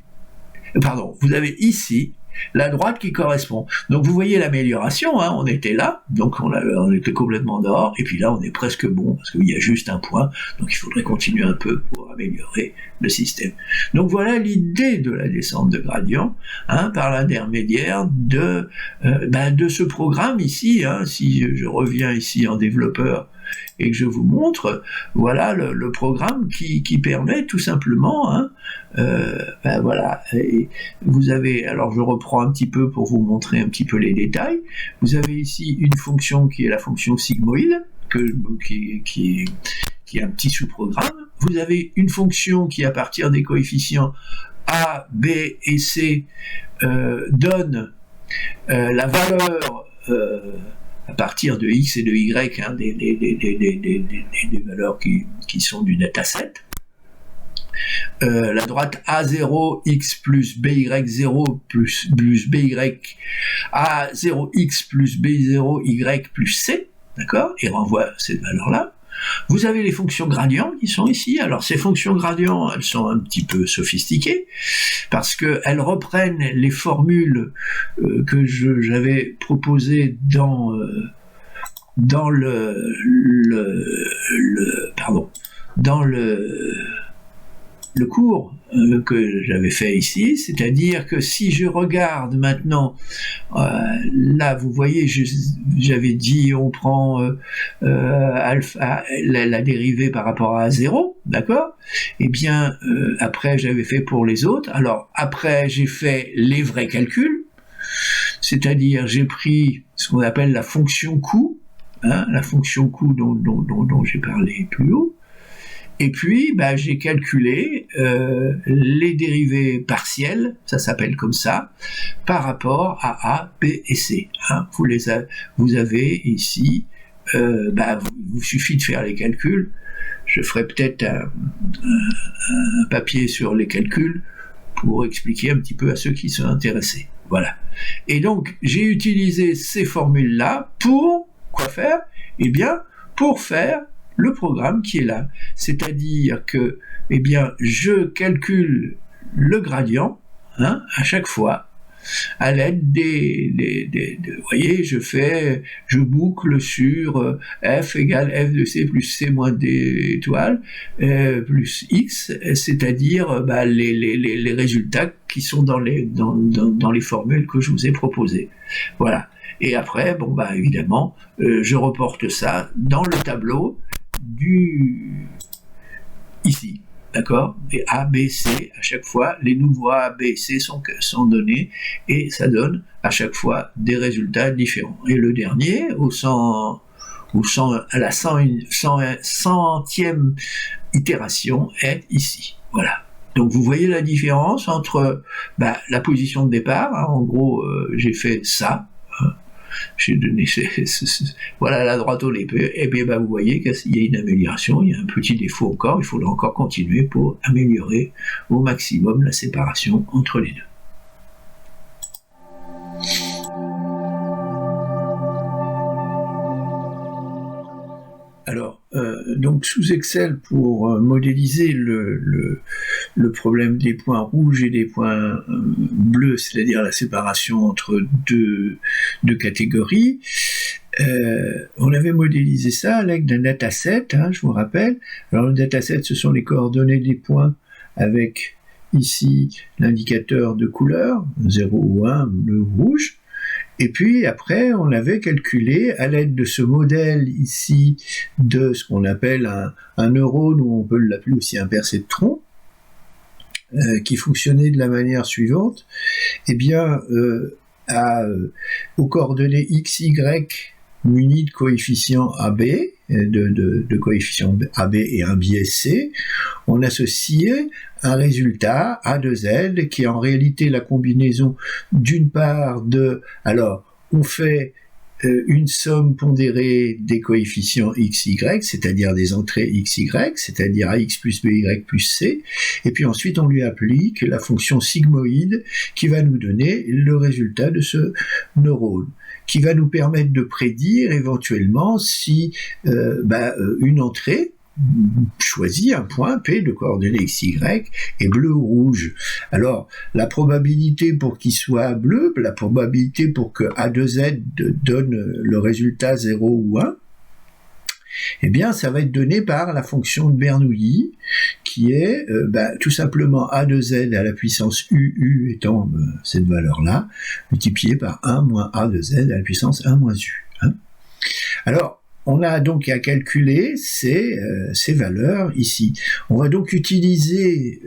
la droite qui correspond. Donc vous voyez l'amélioration, hein, on était là, donc on était complètement dehors, et puis là on est presque bon, parce qu'il y a juste un point, donc il faudrait continuer un peu pour améliorer le système. Donc voilà l'idée de la descente de gradient, hein, par l'intermédiaire de ce programme ici, hein. Si je reviens ici en développeur, et que je vous montre, voilà le programme qui permet tout simplement, hein, voilà, et vous avez, alors je reprends un petit peu pour vous montrer un petit peu les détails, vous avez ici une fonction qui est la fonction sigmoïde, qui est un petit sous-programme, vous avez une fonction qui à partir des coefficients A, B et C donne la valeur à partir de X et de Y, hein, des valeurs qui sont du dataset. La droite A0 X plus BY0 plus BY A0 X plus B0 Y plus C, d'accord, et renvoie cette valeur-là. Vous avez les fonctions gradients qui sont ici. Alors ces fonctions gradients, elles sont un petit peu sophistiquées parce qu'elles reprennent les formules que j'avais proposées dans le cours que j'avais fait ici, c'est-à-dire que si je regarde maintenant, là vous voyez, j'avais dit on prend alpha, la dérivée par rapport à 0, d'accord. Et bien après j'avais fait pour les autres, alors après j'ai fait les vrais calculs, c'est-à-dire j'ai pris ce qu'on appelle la fonction coût, hein, la fonction coût dont j'ai parlé plus haut. Et puis, j'ai calculé les dérivées partielles, ça s'appelle comme ça, par rapport à A, B et C. Hein. Vous avez ici, vous suffit de faire les calculs. Je ferai peut-être un papier sur les calculs pour expliquer un petit peu à ceux qui sont intéressés. Voilà. Et donc, j'ai utilisé ces formules-là pour quoi faire ? Eh bien, pour faire le programme qui est là. C'est-à-dire que, je calcule le gradient, hein, à chaque fois, à l'aide vous voyez, je boucle sur f égale f de c plus c moins d étoile plus x, c'est-à-dire les résultats qui sont dans les formules que je vous ai proposées. Voilà. Et après, évidemment, je reporte ça dans le tableau ici, d'accord, et A, B, C, à chaque fois, les nouveaux A, B et C sont donnés, et ça donne à chaque fois des résultats différents. Et le dernier, à la 100e itération, est ici. Voilà. Donc vous voyez la différence entre la position de départ, hein, en gros, j'ai fait ça, hein. J'ai donné voilà la droite au l'épée, et bien vous voyez qu'il y a une amélioration, il y a un petit défaut encore, il faudra encore continuer pour améliorer au maximum la séparation entre les deux. Alors, donc sous Excel, pour modéliser le problème des points rouges et des points bleus, c'est-à-dire la séparation entre deux catégories, on avait modélisé ça à l'aide d'un dataset, hein, je vous rappelle. Alors le dataset, ce sont les coordonnées des points avec ici l'indicateur de couleur, 0 ou 1, bleu ou rouge. Et puis après, on avait calculé à l'aide de ce modèle ici de ce qu'on appelle un neurone, ou on peut l'appeler aussi un perceptron, qui fonctionnait de la manière suivante. Eh bien, aux coordonnées x, y muni de coefficients AB, de coefficients AB et un biais C, on associe un résultat A de Z qui est en réalité la combinaison d'une part de... Alors, on fait une somme pondérée des coefficients x, y, c'est-à-dire des entrées x, y, c'est-à-dire ax plus by plus c, et puis ensuite on lui applique la fonction sigmoïde qui va nous donner le résultat de ce neurone, qui va nous permettre de prédire éventuellement si une entrée choisit un point P de coordonnées XY est bleu ou rouge. Alors, la probabilité pour qu'il soit bleu, la probabilité pour que A de Z donne le résultat 0 ou 1, eh bien, ça va être donné par la fonction de Bernoulli, qui est tout simplement A de Z à la puissance U étant cette valeur-là, multiplié par 1 moins A de Z à la puissance 1 moins U. Hein. Alors, on a donc à calculer ces valeurs ici. On va donc utiliser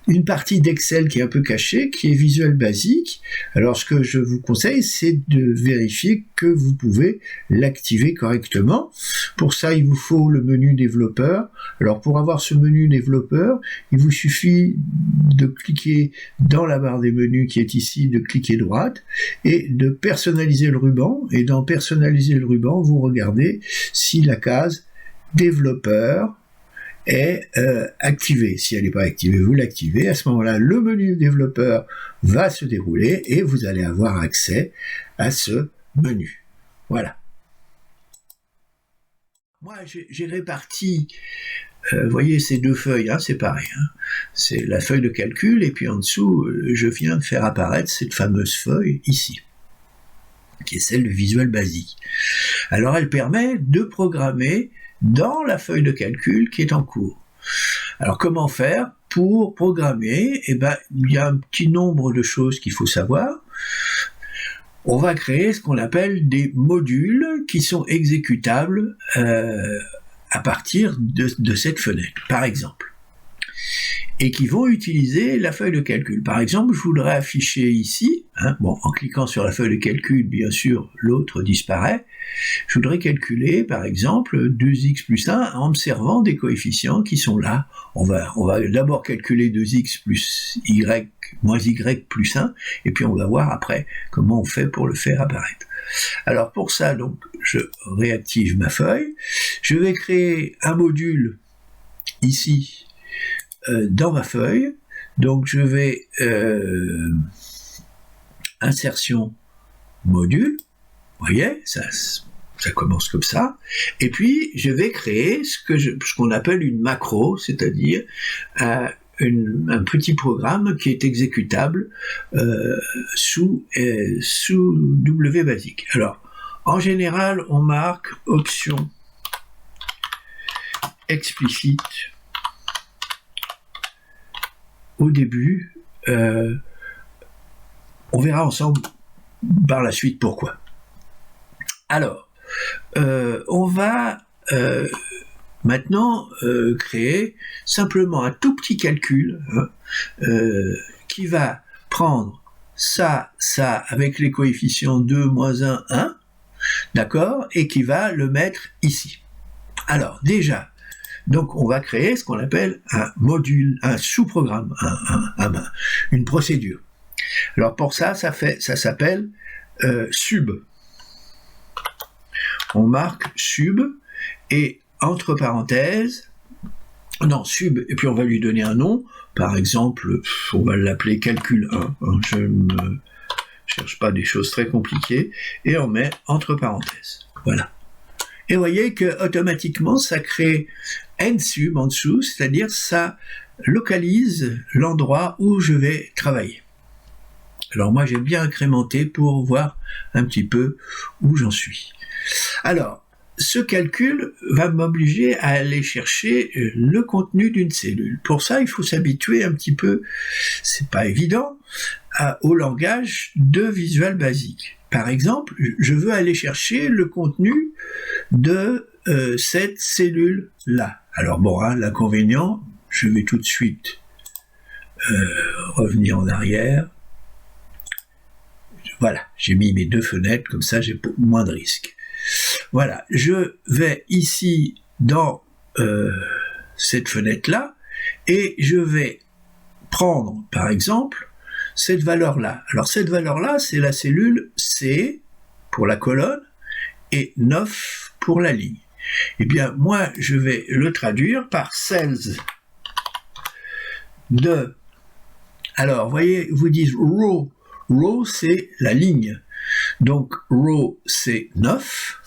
une partie d'Excel qui est un peu cachée, qui est Visual Basic. Alors ce que je vous conseille, c'est de vérifier que vous pouvez l'activer correctement. Pour ça, il vous faut le menu développeur. Alors pour avoir ce menu développeur, il vous suffit de cliquer dans la barre des menus qui est ici, de cliquer droite, et de personnaliser le ruban. Et dans personnaliser le ruban, vous regardez si la case développeur est activée. Si elle n'est pas activée, vous l'activez. À ce moment-là, le menu développeur va se dérouler et vous allez avoir accès à ce menu. Voilà. Moi, j'ai réparti, vous voyez ces deux feuilles, hein, c'est pareil. Hein. C'est la feuille de calcul et puis en dessous, je viens de faire apparaître cette fameuse feuille ici, qui est celle de Visual Basic. Alors, elle permet de programmer dans la feuille de calcul qui est en cours. Alors comment faire pour programmer? Eh ben, il y a un petit nombre de choses qu'il faut savoir. On va créer ce qu'on appelle des modules qui sont exécutables à partir de cette fenêtre, par exemple, et qui vont utiliser la feuille de calcul. Par exemple, je voudrais afficher ici, en cliquant sur la feuille de calcul, bien sûr, l'autre disparaît. Je voudrais calculer, par exemple, 2x plus 1 en observant des coefficients qui sont là. On va d'abord calculer 2x plus y moins y plus 1, et puis on va voir après comment on fait pour le faire apparaître. Alors pour ça, donc, je réactive ma feuille. Je vais créer un module ici, dans ma feuille. Donc je vais insertion module, vous voyez, ça commence comme ça, et puis je vais créer ce qu'on appelle une macro, c'est-à-dire un petit programme qui est exécutable sous WBasic. Alors, en général, on marque option explicite au début. On verra ensemble par la suite pourquoi. Alors, on va maintenant créer simplement un tout petit calcul qui va prendre ça avec les coefficients 2, moins 1, 1, d'accord, et qui va le mettre ici. Alors, déjà, donc on va créer ce qu'on appelle un module, un sous-programme, une procédure. Alors pour ça, ça s'appelle sub. On marque sub et entre parenthèses, non, sub, et puis on va lui donner un nom, par exemple, on va l'appeler calcul 1, je ne cherche pas des choses très compliquées, et on met entre parenthèses, voilà. Et vous voyez que automatiquement ça crée nsub en dessous, c'est-à-dire ça localise l'endroit où je vais travailler. Alors moi j'ai bien incrémenté pour voir un petit peu où j'en suis. Alors, ce calcul va m'obliger à aller chercher le contenu d'une cellule. Pour ça, il faut s'habituer un petit peu, c'est pas évident, au langage de Visual Basic. Par exemple, je veux aller chercher le contenu de cette cellule-là. Alors bon, l'inconvénient, je vais tout de suite revenir en arrière. Voilà, j'ai mis mes deux fenêtres, comme ça j'ai moins de risques. Voilà, je vais ici dans cette fenêtre-là, et je vais prendre, par exemple, cette valeur-là. Alors cette valeur-là, c'est la cellule C pour la colonne, et 9 pour la ligne. Eh bien, moi, je vais le traduire par cells de... Alors, vous voyez, vous disent row. Row, c'est la ligne. Donc, row, c'est 9.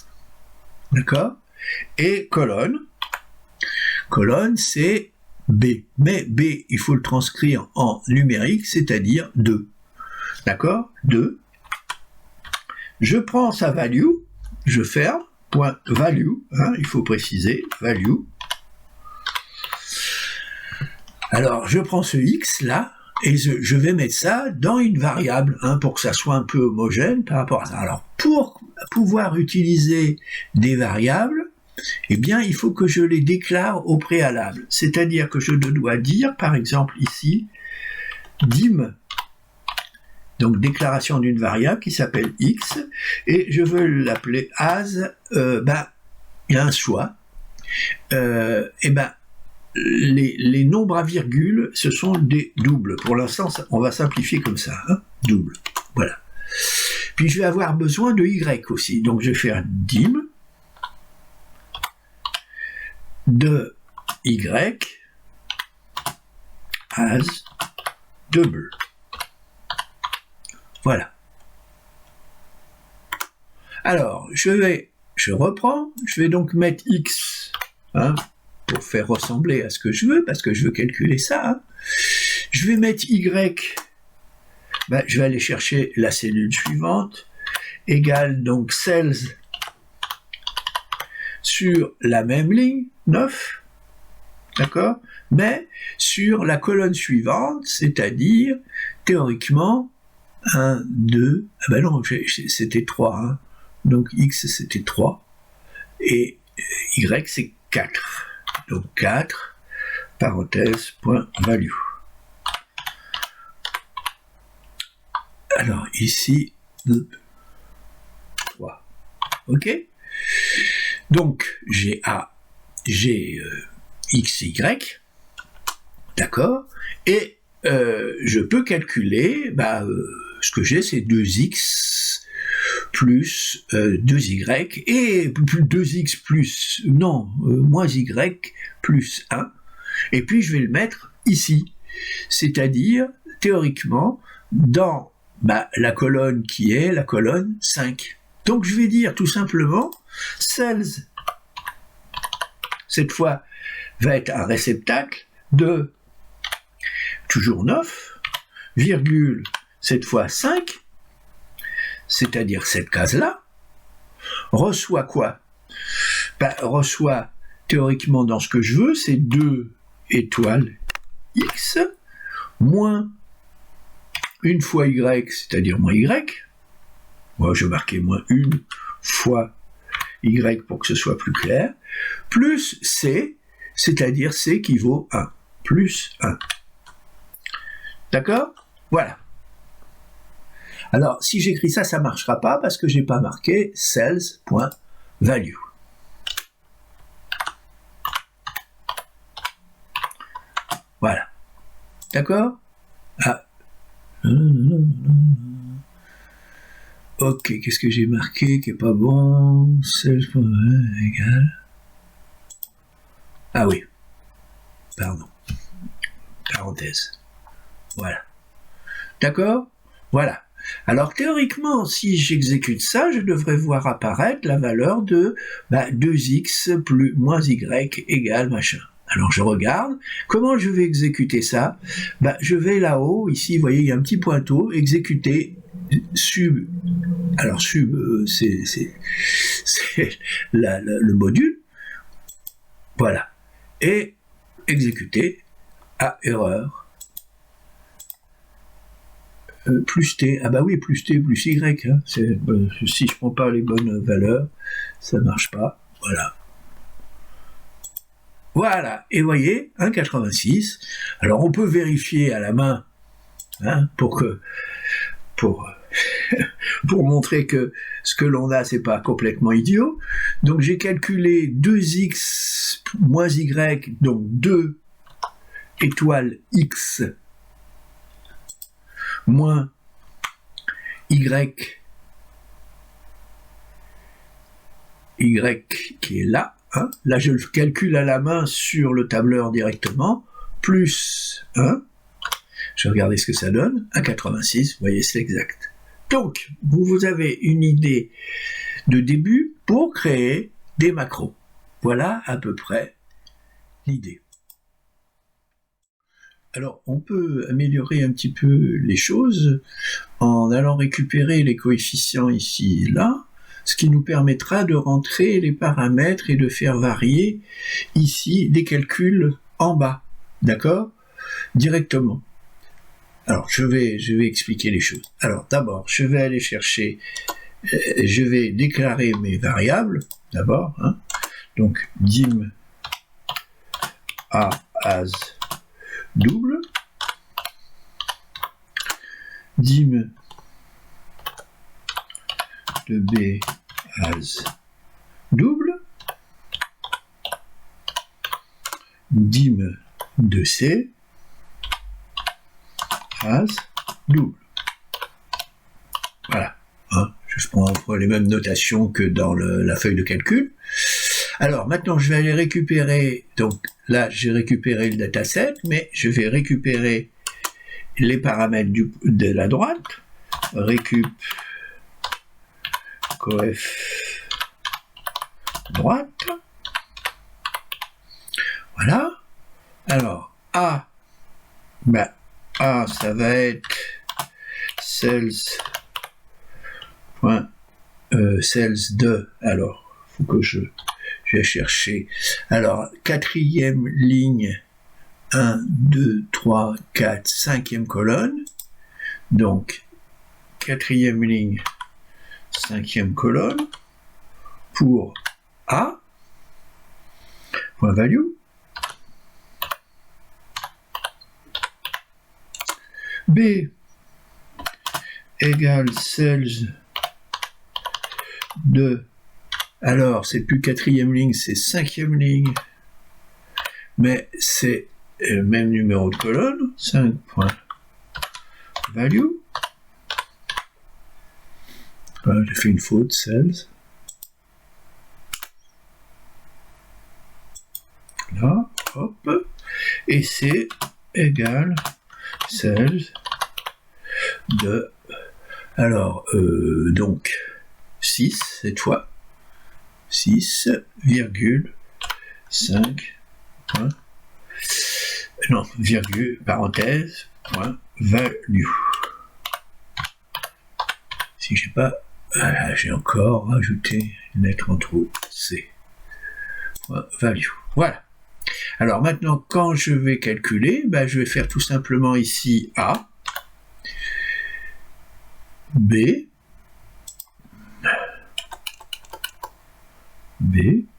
D'accord? Et colonne. Colonne, c'est B. Mais B, il faut le transcrire en numérique, c'est-à-dire 2. D'accord? 2. Je prends sa value, je ferme, point value, hein, il faut préciser, value. Alors, je prends ce X là, et je vais mettre ça dans une variable, hein, pour que ça soit un peu homogène par rapport à ça. Alors, pour pouvoir utiliser des variables, eh bien, il faut que je les déclare au préalable. C'est-à-dire que je dois dire, par exemple ici, dim, donc déclaration d'une variable qui s'appelle x, et je veux l'appeler as, il y a un choix, les nombres à virgule, ce sont des doubles. Pour l'instant, on va simplifier comme ça, hein, double, voilà. Puis je vais avoir besoin de y aussi, donc je vais faire dim de y as double. Voilà. Alors, je reprends, je vais donc mettre x, hein, pour faire ressembler à ce que je veux, parce que je veux calculer ça. Hein. Je vais mettre y, je vais aller chercher la cellule suivante, égale donc cells sur la même ligne, 9, d'accord, mais sur la colonne suivante, c'est-à-dire, théoriquement, 1, 2, ah ben non, c'était 3, hein. Donc x c'était 3, et y c'est 4. Donc 4, parenthèse, point value. Alors ici, 3. Ok? Donc j'ai x, y, d'accord? Et je peux calculer, ce que j'ai, c'est 2x plus 2y, et plus 2x plus, non, moins y plus 1, et puis je vais le mettre ici, c'est-à-dire, théoriquement, dans la colonne qui est la colonne 5. Donc je vais dire tout simplement, cells, cette fois, va être un réceptacle de toujours 9, virgule, cette fois 5, c'est-à-dire cette case-là, reçoit quoi? Reçoit, théoriquement, dans ce que je veux, c'est 2 étoiles x, moins une fois y, c'est-à-dire moins y. Moi, je marquais moins une fois y pour que ce soit plus clair, plus c, c'est-à-dire c qui vaut 1, plus 1. D'accord? Voilà. Alors, si j'écris ça, ça ne marchera pas parce que je n'ai pas marqué cells.value. Voilà. D'accord? Ah. Ok, qu'est-ce que j'ai marqué qui n'est pas bon? Cells.value égale. Ah oui. Pardon. Parenthèse. Voilà. D'accord? Voilà. Alors théoriquement, si j'exécute ça, je devrais voir apparaître la valeur de 2x plus moins y égale machin. Alors je regarde, comment je vais exécuter ça? Je vais là-haut, ici, vous voyez, il y a un petit pointeau, exécuter sub. Alors sub, c'est le module. Voilà. Et exécuter à erreur. Plus t, plus t plus y, hein. Si je prends pas les bonnes valeurs, ça marche pas, voilà. Voilà, et voyez, 1,86, alors on peut vérifier à la main, hein, pour pour montrer que ce que l'on a, c'est pas complètement idiot. Donc j'ai calculé 2x moins y, donc 2 étoiles x moins y qui est là. Hein. Là, je le calcule à la main sur le tableur directement, plus 1. Je vais regarder ce que ça donne. 1,86, vous voyez, c'est exact. Donc, vous avez une idée de début pour créer des macros. Voilà à peu près l'idée. Alors, on peut améliorer un petit peu les choses en allant récupérer les coefficients ici et là, ce qui nous permettra de rentrer les paramètres et de faire varier ici les calculs en bas, d'accord? Directement. Alors, je vais expliquer les choses. Alors, d'abord, je vais aller chercher, je vais déclarer mes variables, d'abord, hein. Donc, dim a as double, dim de b as double, dim de c as double. Voilà. Hein, je prends les mêmes notations que dans la feuille de calcul. Alors maintenant, je vais aller récupérer, donc là, j'ai récupéré le dataset, mais je vais récupérer les paramètres de la droite. Récup coef droite. Voilà. Alors, A, A, ça va être sales de, alors, faut que je vais chercher, alors, quatrième ligne, 1, 2, 3, 4, cinquième colonne, donc, quatrième ligne, cinquième colonne, pour A, point value, B égale sales de, alors c'est plus quatrième ligne, c'est cinquième ligne, mais c'est le même numéro de colonne, 5 points value. Voilà, j'ai fait une faute, sales. Là, hop, et c'est égal sales de, alors, donc, 6 cette fois, 6,5 point, non, virgule, parenthèse, point, value. Si j'ai pas, j'ai encore rajouté une lettre en trop, C, point, value. Voilà. Alors maintenant, quand je vais calculer, je vais faire tout simplement ici A, B,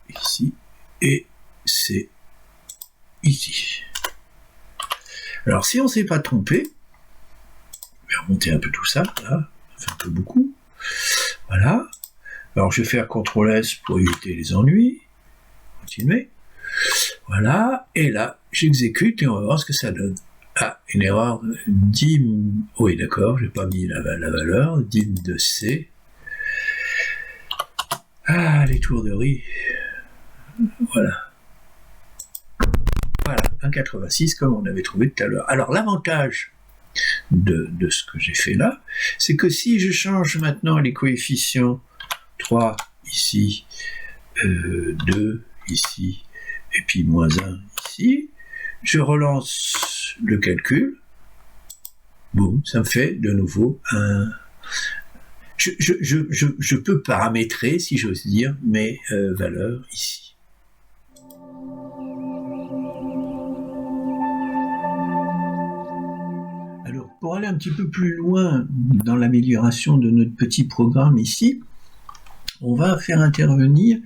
ici, et C, ici. Alors si on ne s'est pas trompé, je vais remonter un peu tout ça, là, ça fait un peu beaucoup. Voilà. Alors je vais faire CTRL S pour éviter les ennuis. Continuer. Voilà, et là, j'exécute et on va voir ce que ça donne. Ah, une erreur, dim, oui d'accord, j'ai pas mis la valeur, dim de C. Ah, les tourneries. Voilà. Voilà, 1,86 comme on avait trouvé tout à l'heure. Alors l'avantage de ce que j'ai fait là, c'est que si je change maintenant les coefficients 3 ici, 2 ici, et puis moins 1 ici, je relance le calcul, boum, ça me fait de nouveau un... Je peux paramétrer, si j'ose dire, mes valeurs ici. Alors, pour aller un petit peu plus loin dans l'amélioration de notre petit programme ici, on va faire intervenir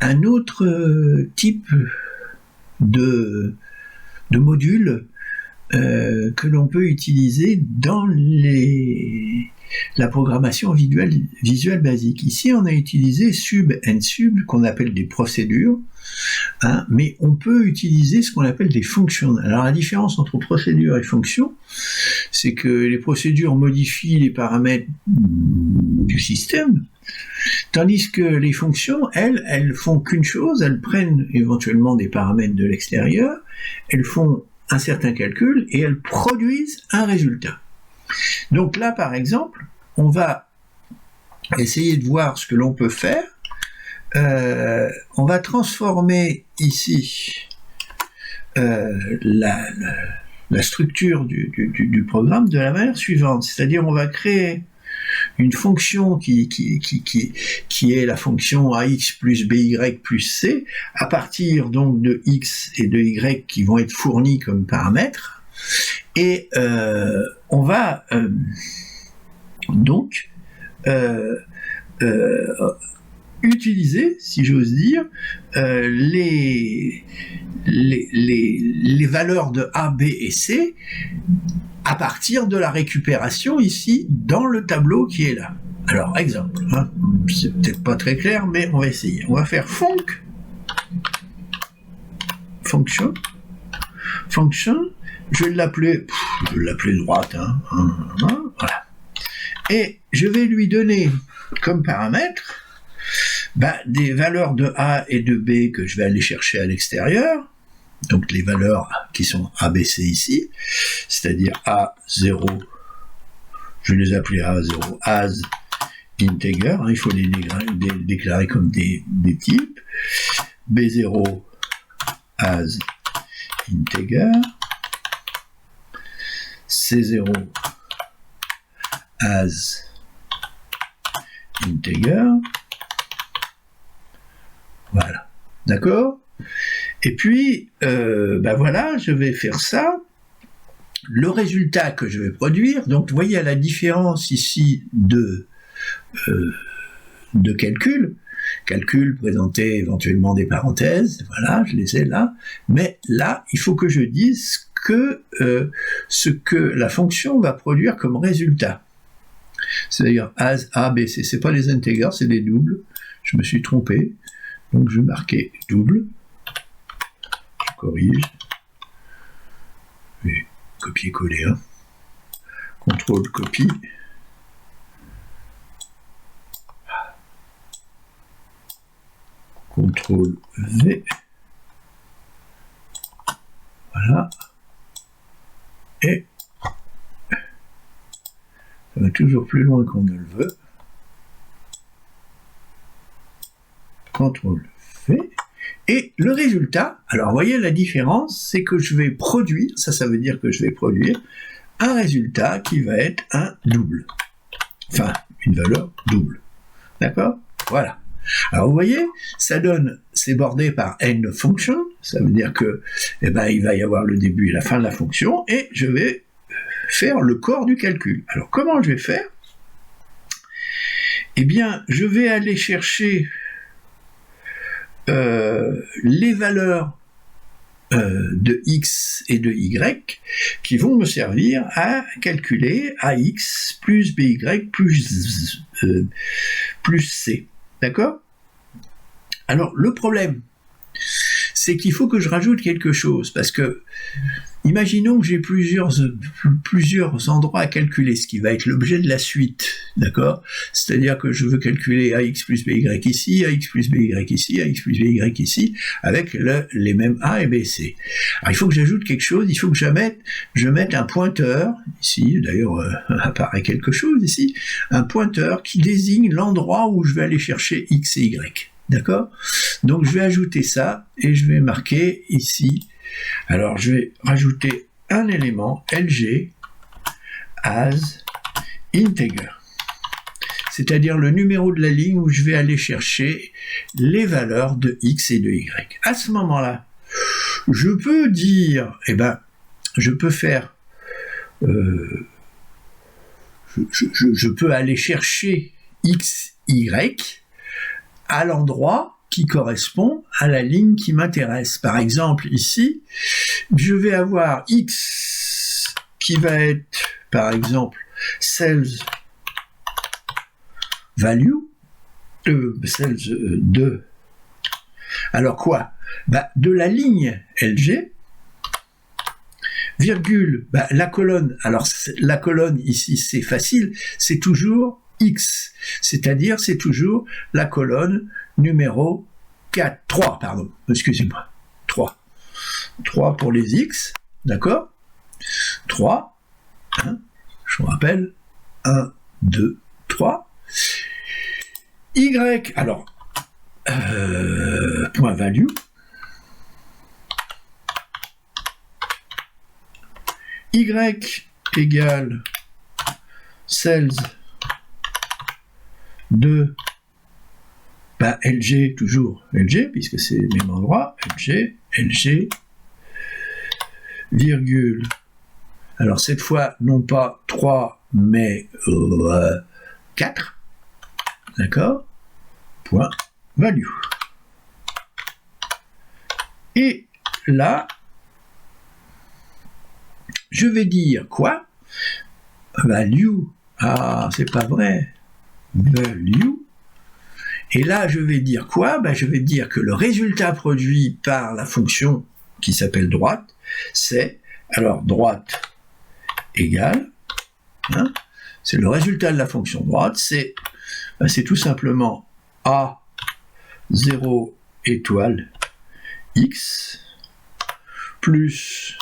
un autre type de module que l'on peut utiliser dans les la programmation visuelle basique. Ici, on a utilisé sub and sub, qu'on appelle des procédures, hein, mais on peut utiliser ce qu'on appelle des fonctions. Alors la différence entre procédure et fonction, c'est que les procédures modifient les paramètres du système, tandis que les fonctions, elles font qu'une chose, elles prennent éventuellement des paramètres de l'extérieur, elles font un certain calcul et elles produisent un résultat. Donc là, par exemple, on va essayer de voir ce que l'on peut faire. On va transformer ici la structure du programme de la manière suivante, c'est-à-dire on va créer une fonction qui est la fonction ax plus by plus c, à partir donc de x et de y qui vont être fournis comme paramètres, et on va donc utiliser, si j'ose dire, les valeurs de A, B et C à partir de la récupération ici dans le tableau qui est là. Alors, exemple, hein, c'est peut-être pas très clair, mais on va essayer. On va faire function, je vais l'appeler droite, hein, voilà. Et je vais lui donner comme paramètre des valeurs de A et de B que je vais aller chercher à l'extérieur, donc les valeurs qui sont ABC ici, c'est-à-dire A0, je les appellerai A0 as integer, hein, il faut les déclarer comme des types, B0 as integer, C0 as integer, voilà, d'accord? Et puis, voilà, je vais faire ça. Le résultat que je vais produire, donc vous voyez la différence ici de calcul présenter éventuellement des parenthèses, voilà, je les ai là, mais là, il faut que je dise que ce que la fonction va produire comme résultat. C'est-à-dire as, A, B, C, c'est pas des integers, c'est des doubles, je me suis trompé, donc je vais marquer double, je corrige, et copier-coller, hein. Contrôle, copie, contrôle V, voilà, et ça va toujours plus loin qu'on ne le veut, contrôle V, et le résultat, alors vous voyez la différence, c'est que je vais produire, ça veut dire que je vais produire un résultat qui va être un double, enfin une valeur double, d'accord? Voilà. Alors vous voyez, ça donne, c'est bordé par end function, ça veut dire que il va y avoir le début et la fin de la fonction, et je vais faire le corps du calcul. Alors comment je vais faire? Eh bien, je vais aller chercher les valeurs de x et de y qui vont me servir à calculer ax plus by plus c. D'accord? Alors, le problème, c'est qu'il faut que je rajoute quelque chose, parce que, imaginons que j'ai plusieurs endroits à calculer, ce qui va être l'objet de la suite, d'accord? C'est-à-dire que je veux calculer ax plus by ici, ax plus by ici, ax plus by ici, avec les mêmes a et b, c. Alors, il faut que j'ajoute quelque chose, il faut que je mette un pointeur, ici, d'ailleurs, apparaît quelque chose ici, un pointeur qui désigne l'endroit où je vais aller chercher x et y. D'accord? Donc je vais ajouter ça et je vais marquer ici. Alors je vais rajouter un élément lg as integer. C'est-à-dire le numéro de la ligne où je vais aller chercher les valeurs de x et de y. À ce moment-là, je peux dire, je peux faire, je peux aller chercher x, y à l'endroit qui correspond à la ligne qui m'intéresse. Par exemple, ici, je vais avoir x qui va être, par exemple, sales value, celles de, alors quoi? De la ligne LG, virgule, la colonne, alors la colonne ici c'est facile, c'est toujours X, c'est-à-dire c'est toujours la colonne numéro 3, pardon, excusez-moi, 3 pour les X, d'accord? 3, hein, je vous rappelle, 1, 2, 3, Y, alors, point value, Y égale cells de LG, toujours LG, puisque c'est le même endroit, LG, virgule, alors cette fois, non pas 3, mais 4, d'accord, point value. Et là, je vais dire quoi? Value, c'est pas vrai, value. Et là, je vais dire quoi? Je vais dire que le résultat produit par la fonction qui s'appelle droite, c'est, alors droite égale, hein, c'est le résultat de la fonction droite, c'est tout simplement A0 étoile X plus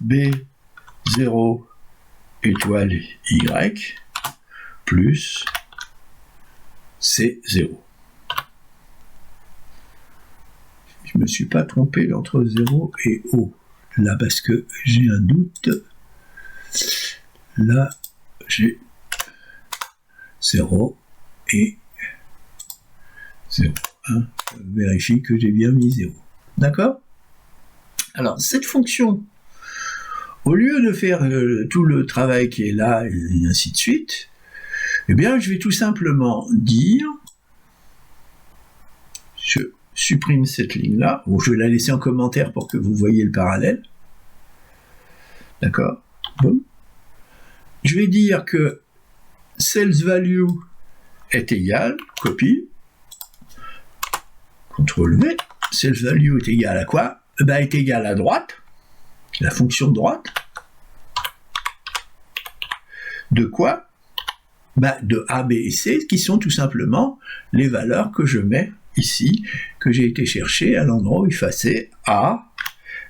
B0 étoile Y plus C0. Je me suis pas trompé entre 0 et O, là, parce que j'ai un doute. Là, j'ai 0 et 0. Hein, vérifie que j'ai bien mis 0. D'accord? Alors, cette fonction, au lieu de faire tout le travail qui est là, et ainsi de suite, eh bien, je vais tout simplement dire, je supprime cette ligne-là, ou je vais la laisser en commentaire pour que vous voyez le parallèle. D'accord? Bon. Je vais dire que sales value est égal, copie, CTRL V, sales value est égal à quoi? Est égal à droite, la fonction de droite. De quoi? De A, B et C, qui sont tout simplement les valeurs que je mets ici, que j'ai été chercher à l'endroit où il fallait A,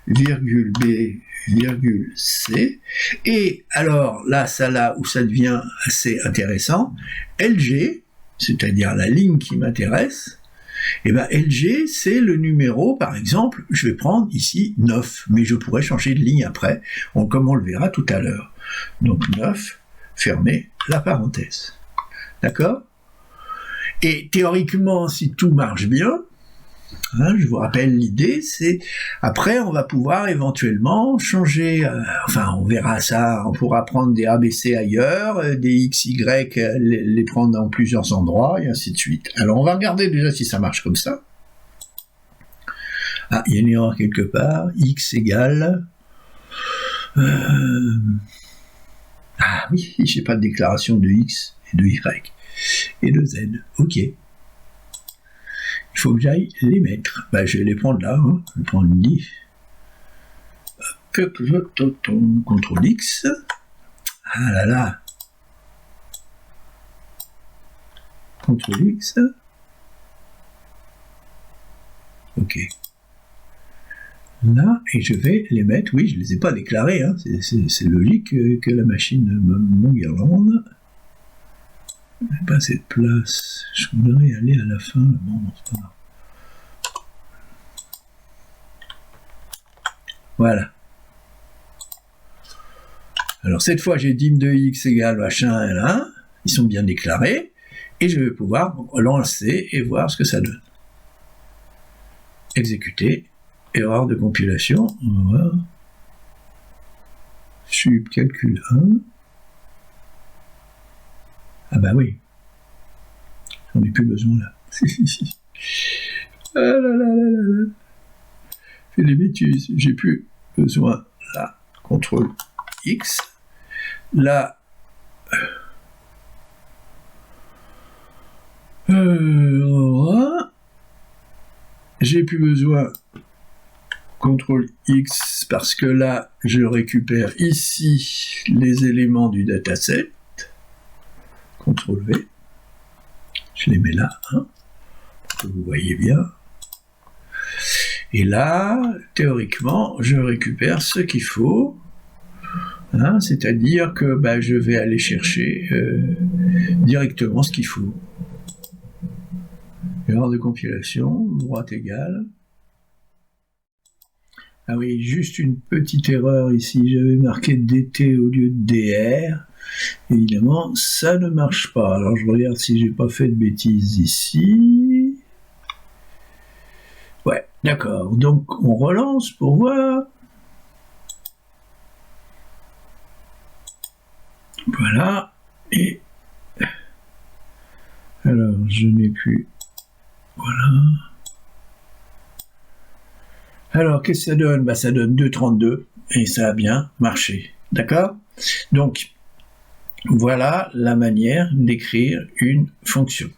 virgule B, virgule C. Et alors, là où ça devient assez intéressant, LG, c'est-à-dire la ligne qui m'intéresse, LG, c'est le numéro, par exemple, je vais prendre ici 9, mais je pourrais changer de ligne après, comme on le verra tout à l'heure. Donc 9, fermez la parenthèse. D'accord? Et théoriquement, si tout marche bien, hein, je vous rappelle l'idée, c'est après on va pouvoir éventuellement changer, on verra ça, on pourra prendre des ABC ailleurs, des XY, les prendre dans plusieurs endroits, et ainsi de suite. Alors on va regarder déjà si ça marche comme ça. Il y a une erreur quelque part, X égale... oui, j'ai pas de déclaration de X et de Y et de Z. Ok. Il faut que j'aille les mettre. Je vais les prendre là. Hein. Je vais prendre une diff. CTRL X. Ah là là. CTRL X. Ok. Là, et je vais les mettre, oui, je ne les ai pas déclarés, hein, c'est logique que la machine me guirlande. Je n'ai pas assez de place, je voudrais aller à la fin, bon, c'est pas grave. Voilà. Alors cette fois, j'ai dim de x égale machin, là, ils sont bien déclarés, et je vais pouvoir lancer et voir ce que ça donne. Exécuter. Erreur de compilation, on va voir. Sub calcul 1. Oui. J'en ai plus besoin là. Ah là là là là là. Fais des bêtises. J'ai plus besoin là. CTRL X. Là. j'ai plus besoin CTRL X parce que là, je récupère ici les éléments du dataset. CTRL V. Je les mets là, hein, pour que vous voyez bien. Et là, théoriquement, je récupère ce qu'il faut. Hein, c'est-à-dire que je vais aller chercher directement ce qu'il faut. Erreur de compilation, droite égale. Ah oui, juste une petite erreur ici, j'avais marqué DT au lieu de DR. Évidemment, ça ne marche pas. Alors je regarde si j'ai pas fait de bêtises ici. Ouais, d'accord. Donc on relance pour voir. Voilà. Et alors je n'ai plus. Voilà. Alors qu'est-ce que ça donne? Ça donne 2,32 et ça a bien marché. D'accord? Donc voilà la manière d'écrire une fonction.